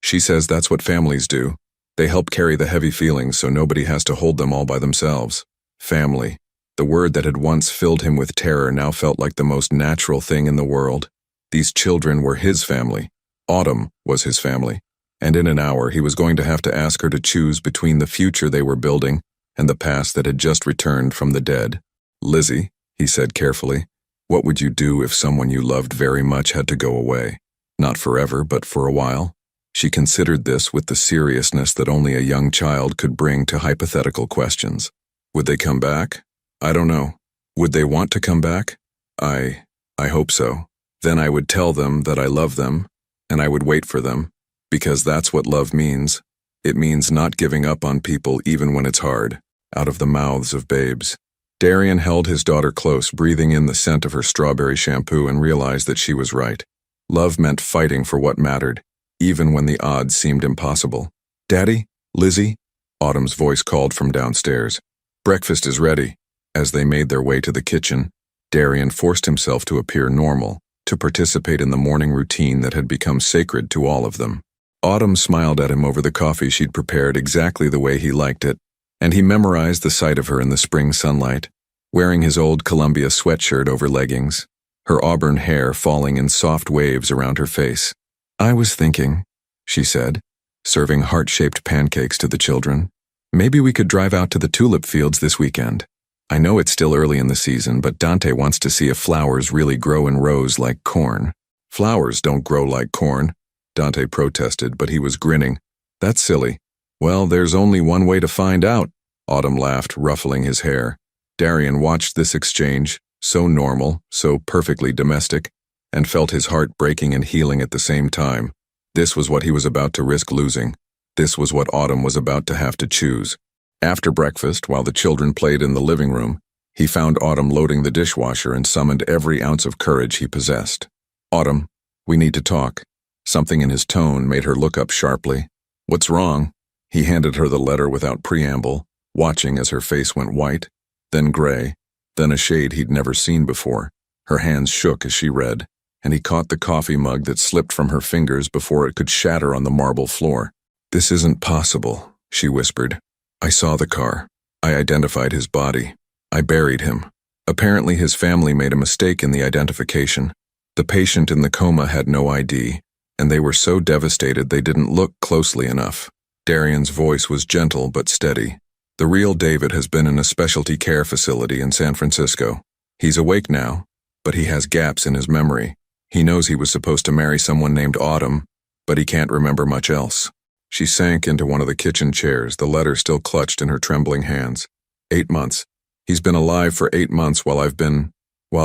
"She says that's what families do. They help carry the heavy feelings so nobody has to hold them all by themselves." Family. The word that had once filled him with terror now felt like the most natural thing in the world. These children were his family. Autumn was his family. And in an hour he was going to have to ask her to choose between the future they were building and the past that had just returned from the dead. "Lizzie," he said carefully, "what would you do if someone you loved very much had to go away? Not forever, but for a while?" She considered this with the seriousness that only a young child could bring to hypothetical questions. "Would they come back? I don't know. Would they want to come back? I hope so. Then I would tell them that I love them, and I would wait for them, because that's what love means. It means not giving up on people even when it's hard." Out of the mouths of babes. Darian held his daughter close, breathing in the scent of her strawberry shampoo, and realized that she was right. Love meant fighting for what mattered, even when the odds seemed impossible. "Daddy? Lizzie?" Autumn's voice called from downstairs. "Breakfast is ready." As they made their way to the kitchen, Darian forced himself to appear normal, to participate in the morning routine that had become sacred to all of them. Autumn smiled at him over the coffee she'd prepared exactly the way he liked it, and he memorized the sight of her in the spring sunlight, wearing his old Columbia sweatshirt over leggings, her auburn hair falling in soft waves around her face. "I was thinking," she said, serving heart-shaped pancakes to the children, "maybe we could drive out to the tulip fields this weekend. I know it's still early in the season, but Dante wants to see if flowers really grow in rows like corn." "Flowers don't grow like corn," Dante protested, but he was grinning. "That's silly." "Well, there's only one way to find out," Autumn laughed, ruffling his hair. Darian watched this exchange, so normal, so perfectly domestic, and felt his heart breaking and healing at the same time. This was what he was about to risk losing. This was what Autumn was about to have to choose. After breakfast, while the children played in the living room, he found Autumn loading the dishwasher and summoned every ounce of courage he possessed. "Autumn, we need to talk." Something in his tone made her look up sharply. "What's wrong?" He handed her the letter without preamble, watching as her face went white, then gray, then a shade he'd never seen before. Her hands shook as she read, and he caught the coffee mug that slipped from her fingers before it could shatter on the marble floor. "This isn't possible," she whispered. "I saw the car. I identified his body. I buried him. Apparently his family made a mistake in the identification. The patient in the coma had no ID, and they were so devastated they didn't look closely enough. Darian's voice was gentle but steady. The real David has been in a specialty care facility in San Francisco. He's awake now, but he has gaps in his memory. He knows he was supposed to marry someone named Autumn, but he can't remember much else. She sank into one of the kitchen chairs, the letter still clutched in her trembling hands. 8 months. He's been alive for 8 months while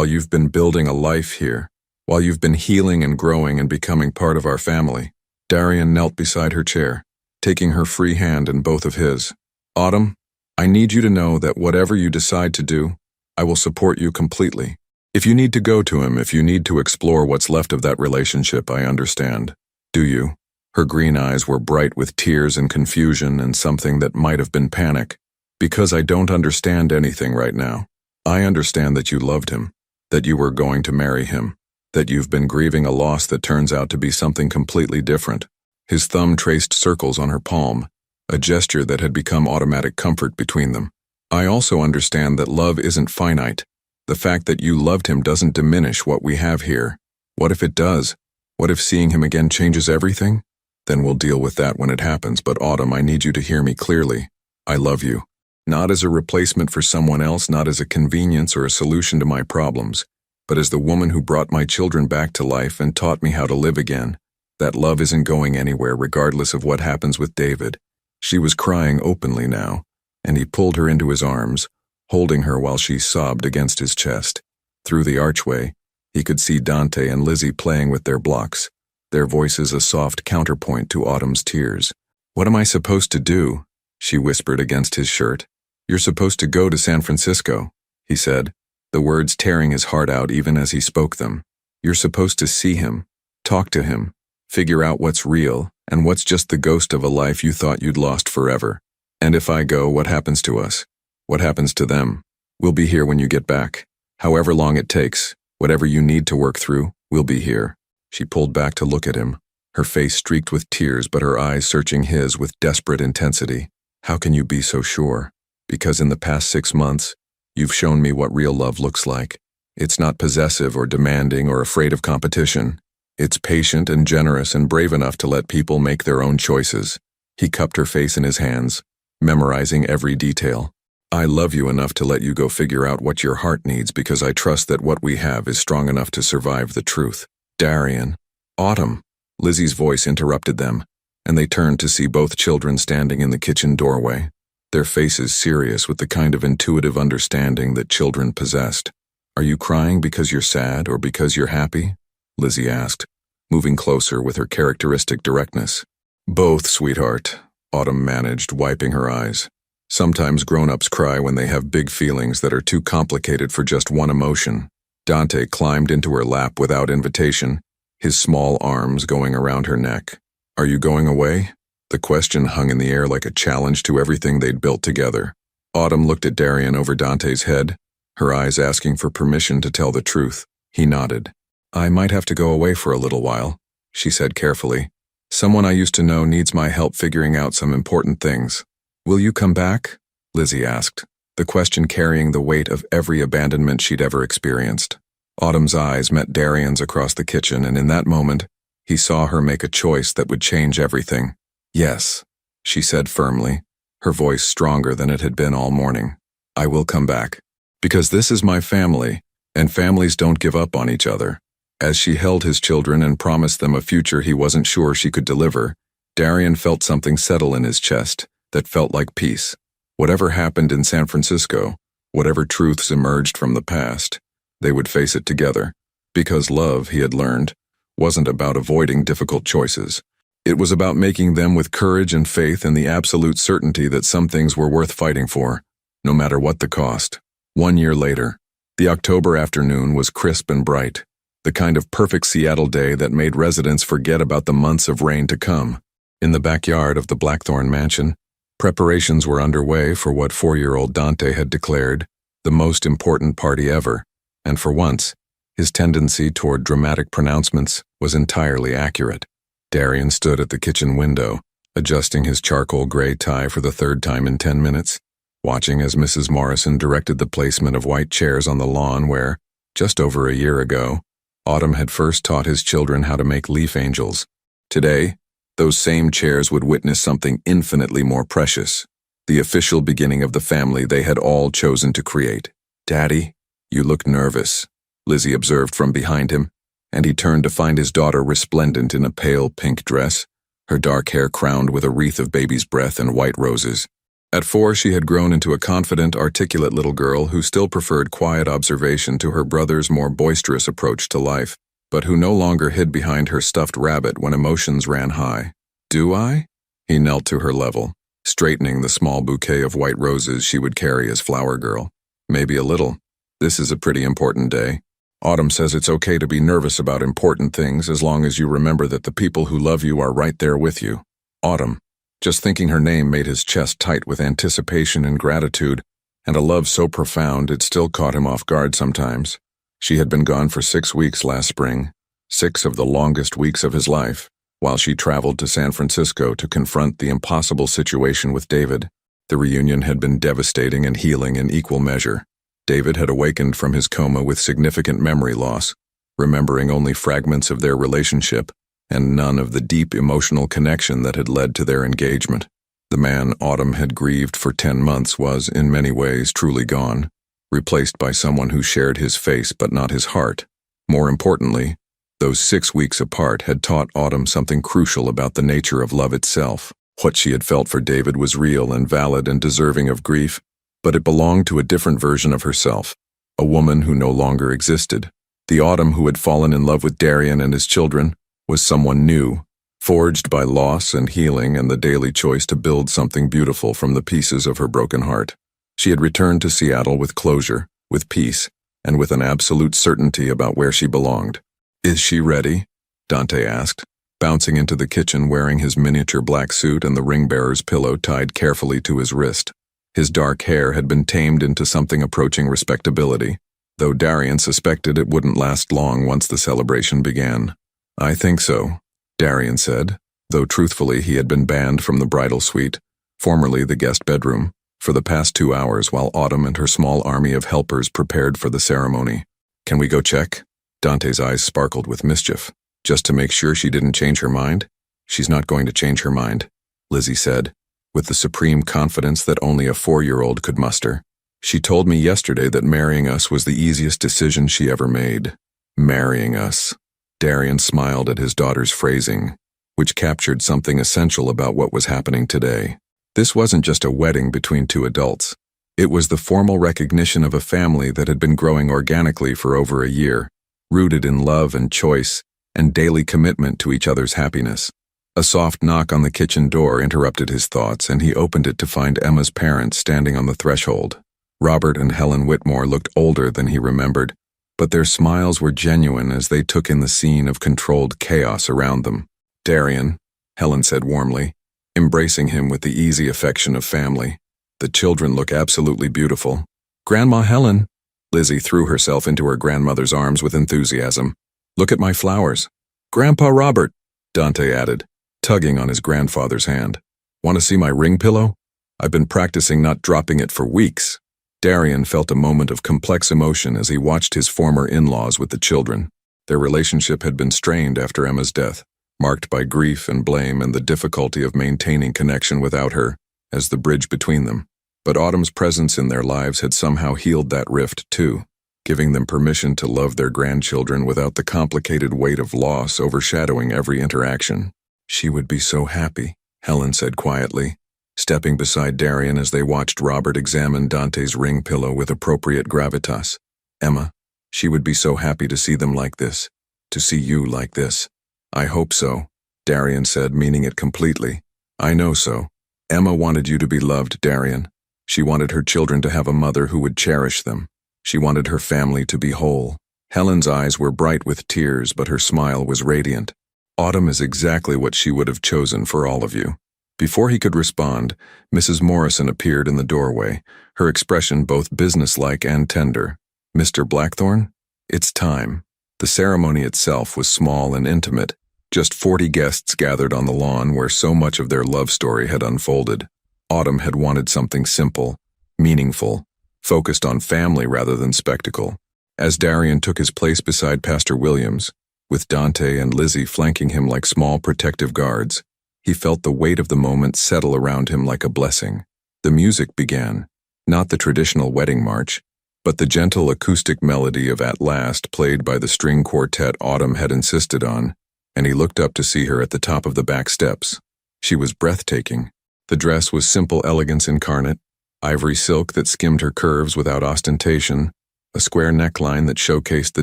you've been building a life here, while you've been healing and growing and becoming part of our family. Darian knelt beside her chair, taking her free hand in both of his. Autumn, I need you to know that whatever you decide to do, I will support you completely. If you need to go to him, if you need to explore what's left of that relationship, I understand. Do you? Her green eyes were bright with tears and confusion and something that might have been panic. Because I don't understand anything right now. I understand that you loved him, that you were going to marry him, that you've been grieving a loss that turns out to be something completely different. His thumb traced circles on her palm, a gesture that had become automatic comfort between them. I also understand that love isn't finite. The fact that you loved him doesn't diminish what we have here. What if it does? What if seeing him again changes everything? Then we'll deal with that when it happens, but Autumn, I need you to hear me clearly. I love you. Not as a replacement for someone else, not as a convenience or a solution to my problems, but as the woman who brought my children back to life and taught me how to live again. That love isn't going anywhere regardless of what happens with David. She was crying openly now, and he pulled her into his arms, holding her while she sobbed against his chest. Through the archway, he could see Dante and Lizzie playing with their blocks, their voices a soft counterpoint to Autumn's tears. What am I supposed to do? She whispered against his shirt. You're supposed to go to San Francisco, he said, the words tearing his heart out even as he spoke them. You're supposed to see him, talk to him, figure out what's real and what's just the ghost of a life you thought you'd lost forever. And if I go, what happens to us? What happens to them? We'll be here when you get back. However long it takes, whatever you need to work through, we'll be here. She pulled back to look at him, her face streaked with tears but her eyes searching his with desperate intensity. How can you be so sure? Because in the past 6 months, you've shown me what real love looks like. It's not possessive or demanding or afraid of competition. It's patient and generous and brave enough to let people make their own choices. He cupped her face in his hands, memorizing every detail. I love you enough to let you go figure out what your heart needs because I trust that what we have is strong enough to survive the truth. Darian. Autumn. Lizzie's voice interrupted them, and they turned to see both children standing in the kitchen doorway, their faces serious with the kind of intuitive understanding that children possessed. Are you crying because you're sad or because you're happy? Lizzie asked, moving closer with her characteristic directness. Both, sweetheart, Autumn managed, wiping her eyes. Sometimes grown-ups cry when they have big feelings that are too complicated for just one emotion. Dante climbed into her lap without invitation, his small arms going around her neck. Are you going away? The question hung in the air like a challenge to everything they'd built together. Autumn looked at Darian over Dante's head, her eyes asking for permission to tell the truth. He nodded. I might have to go away for a little while, she said carefully. Someone I used to know needs my help figuring out some important things. Will you come back? Lizzie asked, the question carrying the weight of every abandonment she'd ever experienced. Autumn's eyes met Darian's across the kitchen, and in that moment, he saw her make a choice that would change everything. Yes, she said firmly, her voice stronger than it had been all morning. I will come back. Because this is my family, and families don't give up on each other. As she held his children and promised them a future he wasn't sure she could deliver, Darian felt something settle in his chest that felt like peace. Whatever happened in San Francisco, whatever truths emerged from the past, they would face it together. Because love, he had learned, wasn't about avoiding difficult choices. It was about making them with courage and faith and the absolute certainty that some things were worth fighting for, no matter what the cost. 1 year later, the October afternoon was crisp and bright, the kind of perfect Seattle day that made residents forget about the months of rain to come. In the backyard of the Blackthorn mansion, preparations were underway for what 4-year-old Dante had declared the most important party ever, and for once, his tendency toward dramatic pronouncements was entirely accurate. Darian stood at the kitchen window, adjusting his charcoal gray tie for the 3rd time in 10 minutes, watching as Mrs. Morrison directed the placement of white chairs on the lawn where, just over a year ago, Autumn had first taught his children how to make leaf angels. Today, those same chairs would witness something infinitely more precious, the official beginning of the family they had all chosen to create. "Daddy, you look nervous," Lizzie observed from behind him, and he turned to find his daughter resplendent in a pale pink dress, her dark hair crowned with a wreath of baby's breath and white roses. At 4, she had grown into a confident, articulate little girl who still preferred quiet observation to her brother's more boisterous approach to life, but who no longer hid behind her stuffed rabbit when emotions ran high. "Do I?" He knelt to her level, straightening the small bouquet of white roses she would carry as flower girl. "Maybe a little. This is a pretty important day. Autumn says it's okay to be nervous about important things as long as you remember that the people who love you are right there with you." Autumn. Just thinking her name made his chest tight with anticipation and gratitude, and a love so profound it still caught him off guard sometimes. She had been gone for 6 weeks last spring, 6 of the longest weeks of his life, while she traveled to San Francisco to confront the impossible situation with David. The reunion had been devastating and healing in equal measure. David had awakened from his coma with significant memory loss, remembering only fragments of their relationship and none of the deep emotional connection that had led to their engagement. The man Autumn had grieved for 10 months was, in many ways, truly gone, replaced by someone who shared his face but not his heart. More importantly, those 6 weeks apart had taught Autumn something crucial about the nature of love itself. What she had felt for David was real and valid and deserving of grief, but it belonged to a different version of herself, a woman who no longer existed. The Autumn who had fallen in love with Darian and his children was someone new, forged by loss and healing and the daily choice to build something beautiful from the pieces of her broken heart. She had returned to Seattle with closure, with peace, and with an absolute certainty about where she belonged. "Is she ready?" Dante asked, bouncing into the kitchen wearing his miniature black suit and the ring-bearer's pillow tied carefully to his wrist. His dark hair had been tamed into something approaching respectability, though Darian suspected it wouldn't last long once the celebration began. "I think so," Darian said, though truthfully he had been banned from the bridal suite, formerly the guest bedroom, for the past 2 hours while Autumn and her small army of helpers prepared for the ceremony. "Can we go check?" Dante's eyes sparkled with mischief. "Just to make sure she didn't change her mind?" "She's not going to change her mind," Lizzie said, with the supreme confidence that only a 4-year-old could muster. "She told me yesterday that marrying us was the easiest decision she ever made." "Marrying us." Darian smiled at his daughter's phrasing, which captured something essential about what was happening today. This wasn't just a wedding between 2 adults. It was the formal recognition of a family that had been growing organically for over a year, rooted in love and choice and daily commitment to each other's happiness. A soft knock on the kitchen door interrupted his thoughts, and he opened it to find Emma's parents standing on the threshold. Robert and Helen Whitmore looked older than he remembered, but their smiles were genuine as they took in the scene of controlled chaos around them. "Darian," Helen said warmly, embracing him with the easy affection of family. "The children look absolutely beautiful." "Grandma Helen," Lizzie threw herself into her grandmother's arms with enthusiasm. "Look at my flowers." "Grandpa Robert," Dante added, tugging on his grandfather's hand. "Want to see my ring pillow? I've been practicing not dropping it for weeks." Darian felt a moment of complex emotion as he watched his former in-laws with the children. Their relationship had been strained after Emma's death, marked by grief and blame and the difficulty of maintaining connection without her as the bridge between them. But Autumn's presence in their lives had somehow healed that rift too, giving them permission to love their grandchildren without the complicated weight of loss overshadowing every interaction. "She would be so happy," Helen said quietly, stepping beside Darian as they watched Robert examine Dante's ring pillow with appropriate gravitas. "Emma, she would be so happy to see them like this, to see you like this." "I hope so," Darian said, meaning it completely. "I know so. Emma wanted you to be loved, Darian. She wanted her children to have a mother who would cherish them. She wanted her family to be whole." Helen's eyes were bright with tears, but her smile was radiant. "Autumn is exactly what she would have chosen for all of you." Before he could respond, Mrs. Morrison appeared in the doorway, her expression both businesslike and tender. "Mr. Blackthorne, it's time." The ceremony itself was small and intimate, just 40 guests gathered on the lawn where so much of their love story had unfolded. Autumn had wanted something simple, meaningful, focused on family rather than spectacle. As Darian took his place beside Pastor Williams, with Dante and Lizzie flanking him like small protective guards, He felt the weight of the moment settle around him like a blessing. The music began, not the traditional wedding march, but the gentle acoustic melody of At Last played by the string quartet Autumn had insisted on, and he looked up to see her at the top of the back steps. She was breathtaking. The dress was simple elegance incarnate, ivory silk that skimmed her curves without ostentation, a square neckline that showcased the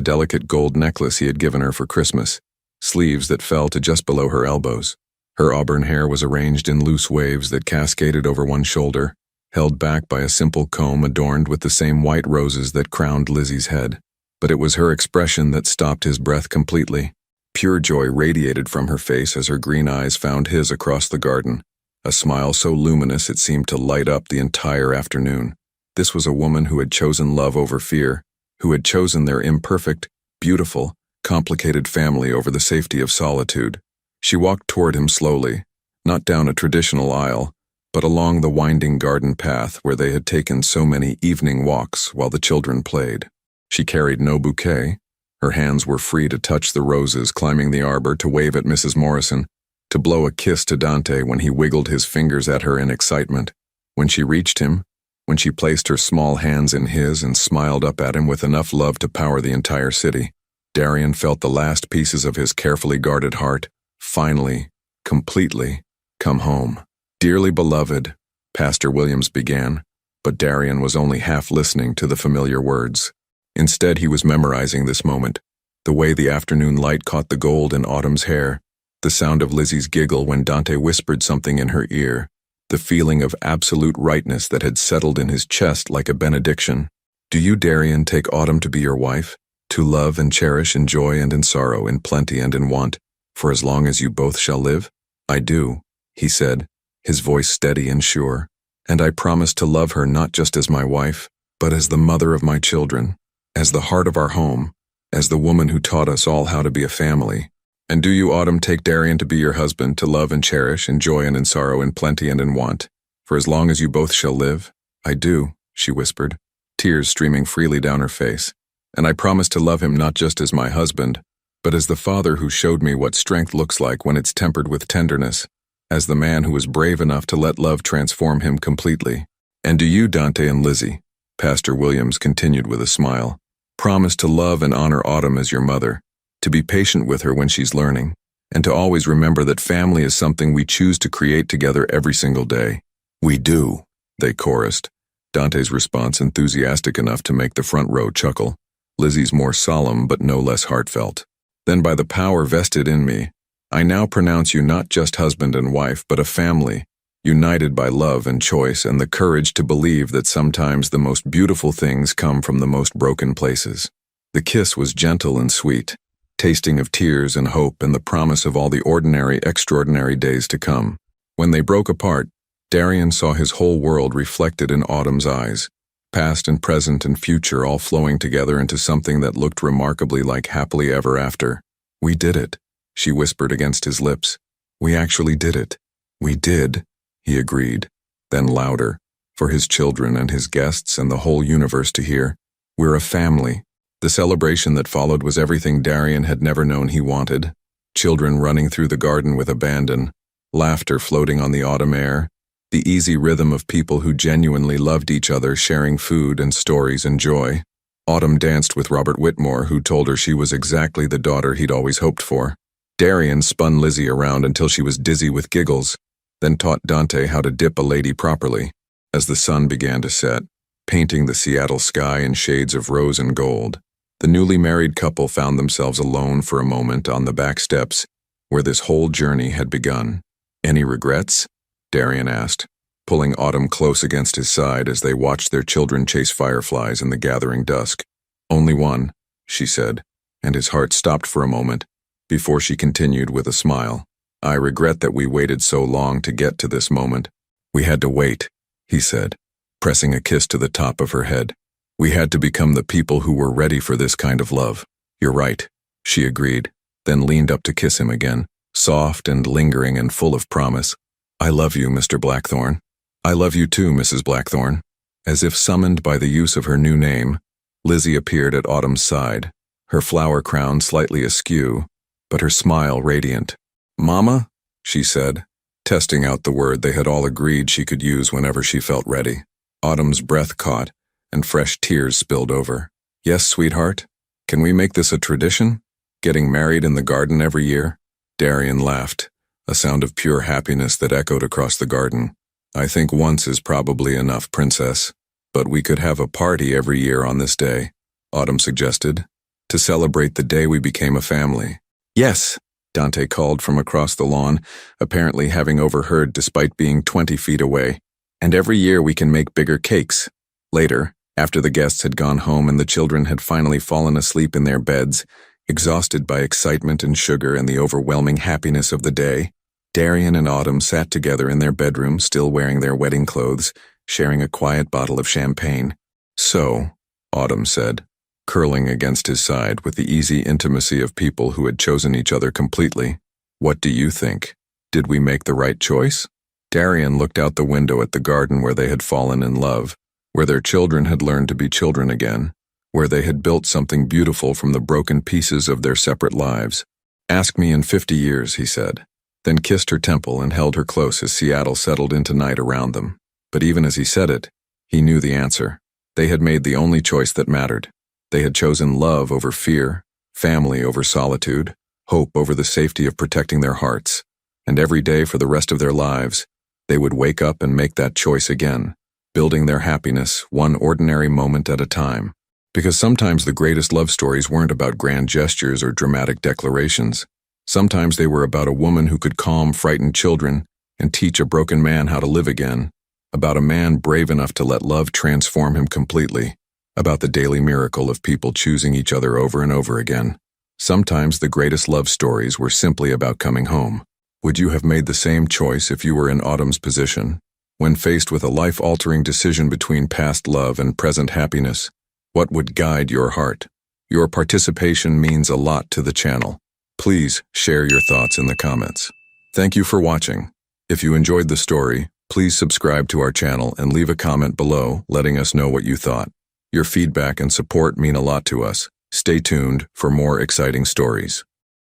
delicate gold necklace he had given her for Christmas, sleeves that fell to just below her elbows. Her auburn hair was arranged in loose waves that cascaded over one shoulder, held back by a simple comb adorned with the same white roses that crowned Lizzie's head. But it was her expression that stopped his breath completely. Pure joy radiated from her face as her green eyes found his across the garden, a smile so luminous it seemed to light up the entire afternoon. This was a woman who had chosen love over fear, who had chosen their imperfect, beautiful, complicated family over the safety of solitude. She walked toward him slowly, not down a traditional aisle, but along the winding garden path where they had taken so many evening walks while the children played. She carried no bouquet. Her hands were free to touch the roses climbing the arbor, to wave at Mrs. Morrison, to blow a kiss to Dante when he wiggled his fingers at her in excitement. When she reached him, when she placed her small hands in his and smiled up at him with enough love to power the entire city, Darian felt the last pieces of his carefully guarded heart finally, completely, come home. "Dearly beloved," Pastor Williams began, but Darian was only half listening to the familiar words. Instead, he was memorizing this moment, the way the afternoon light caught the gold in Autumn's hair, the sound of Lizzie's giggle when Dante whispered something in her ear, the feeling of absolute rightness that had settled in his chest like a benediction. "Do you, Darian, take Autumn to be your wife, to love and cherish in joy and in sorrow, in plenty and in want, for as long as you both shall live?" "I do," he said, his voice steady and sure, "and I promise to love her not just as my wife, but as the mother of my children, as the heart of our home, as the woman who taught us all how to be a family." "And do you, Autumn, take Darian to be your husband, to love and cherish in joy and in sorrow, in plenty and in want, for as long as you both shall live?" "I do," she whispered, tears streaming freely down her face. "And I promise to love him not just as my husband, but as the father who showed me what strength looks like when it's tempered with tenderness, as the man who was brave enough to let love transform him completely." "And do you, Dante and Lizzie," Pastor Williams continued with a smile, "promise to love and honor Autumn as your mother, to be patient with her when she's learning, and to always remember that family is something we choose to create together every single day?" "We do," they chorused, Dante's response enthusiastic enough to make the front row chuckle, Lizzie's more solemn but no less heartfelt. "Then by the power vested in me, I now pronounce you not just husband and wife, but a family, united by love and choice and the courage to believe that sometimes the most beautiful things come from the most broken places." The kiss was gentle and sweet, tasting of tears and hope and the promise of all the ordinary, extraordinary days to come. When they broke apart, Darian saw his whole world reflected in Autumn's eyes, past and present and future all flowing together into something that looked remarkably like happily ever after. "We did it," she whispered against his lips. "We actually did it." "We did," he agreed, then louder, for his children and his guests and the whole universe to hear. "We're a family." The celebration that followed was everything Darian had never known he wanted. Children running through the garden with abandon, laughter floating on the autumn air, the easy rhythm of people who genuinely loved each other sharing food and stories and joy. Autumn danced with Robert Whitmore, who told her she was exactly the daughter he'd always hoped for. Darian spun Lizzie around until she was dizzy with giggles, then taught Dante how to dip a lady properly. As the sun began to set, painting the Seattle sky in shades of rose and gold, the newly married couple found themselves alone for a moment on the back steps where this whole journey had begun. "Any regrets?" Darian asked, pulling Autumn close against his side as they watched their children chase fireflies in the gathering dusk. "Only one," she said, and his heart stopped for a moment before she continued with a smile. "I regret that we waited so long to get to this moment." "We had to wait," he said, pressing a kiss to the top of her head. "We had to become the people who were ready for this kind of love." "You're right," she agreed, then leaned up to kiss him again, soft and lingering and full of promise. "I love you, Mr. Blackthorne." "I love you too, Mrs. Blackthorne." As if summoned by the use of her new name, Lizzie appeared at Autumn's side, her flower crown slightly askew, but her smile radiant. "Mama?" she said, testing out the word they had all agreed she could use whenever she felt ready. Autumn's breath caught, and fresh tears spilled over. Yes, sweetheart? Can we make this a tradition? Getting married in the garden every year? Darian laughed, a sound of pure happiness that echoed across the garden. I think once is probably enough, princess. But we could have a party every year on this day, Autumn suggested, to celebrate the day we became a family. Yes, Dante called from across the lawn, apparently having overheard despite being 20 feet away. And every year we can make bigger cakes. Later, after the guests had gone home and the children had finally fallen asleep in their beds, exhausted by excitement and sugar and the overwhelming happiness of the day, Darian and Autumn sat together in their bedroom, still wearing their wedding clothes, sharing a quiet bottle of champagne. So, Autumn said, curling against his side with the easy intimacy of people who had chosen each other completely, what do you think? Did we make the right choice? Darian looked out the window at the garden where they had fallen in love, where their children had learned to be children again, where they had built something beautiful from the broken pieces of their separate lives. Ask me in 50 years, he said, then kissed her temple and held her close as Seattle settled into night around them. But even as he said it, he knew the answer. They had made the only choice that mattered. They had chosen love over fear, family over solitude, hope over the safety of protecting their hearts. And every day for the rest of their lives, they would wake up and make that choice again, building their happiness one ordinary moment at a time. Because sometimes the greatest love stories weren't about grand gestures or dramatic declarations. Sometimes they were about a woman who could calm frightened children and teach a broken man how to live again, about a man brave enough to let love transform him completely, about the daily miracle of people choosing each other over and over again. Sometimes the greatest love stories were simply about coming home. Would you have made the same choice if you were in Autumn's position? When faced with a life-altering decision between past love and present happiness, what would guide your heart? Your participation means a lot to the channel. Please share your thoughts in the comments. Thank you for watching. If you enjoyed the story, please subscribe to our channel and leave a comment below letting us know what you thought. Your feedback and support mean a lot to us. Stay tuned for more exciting stories.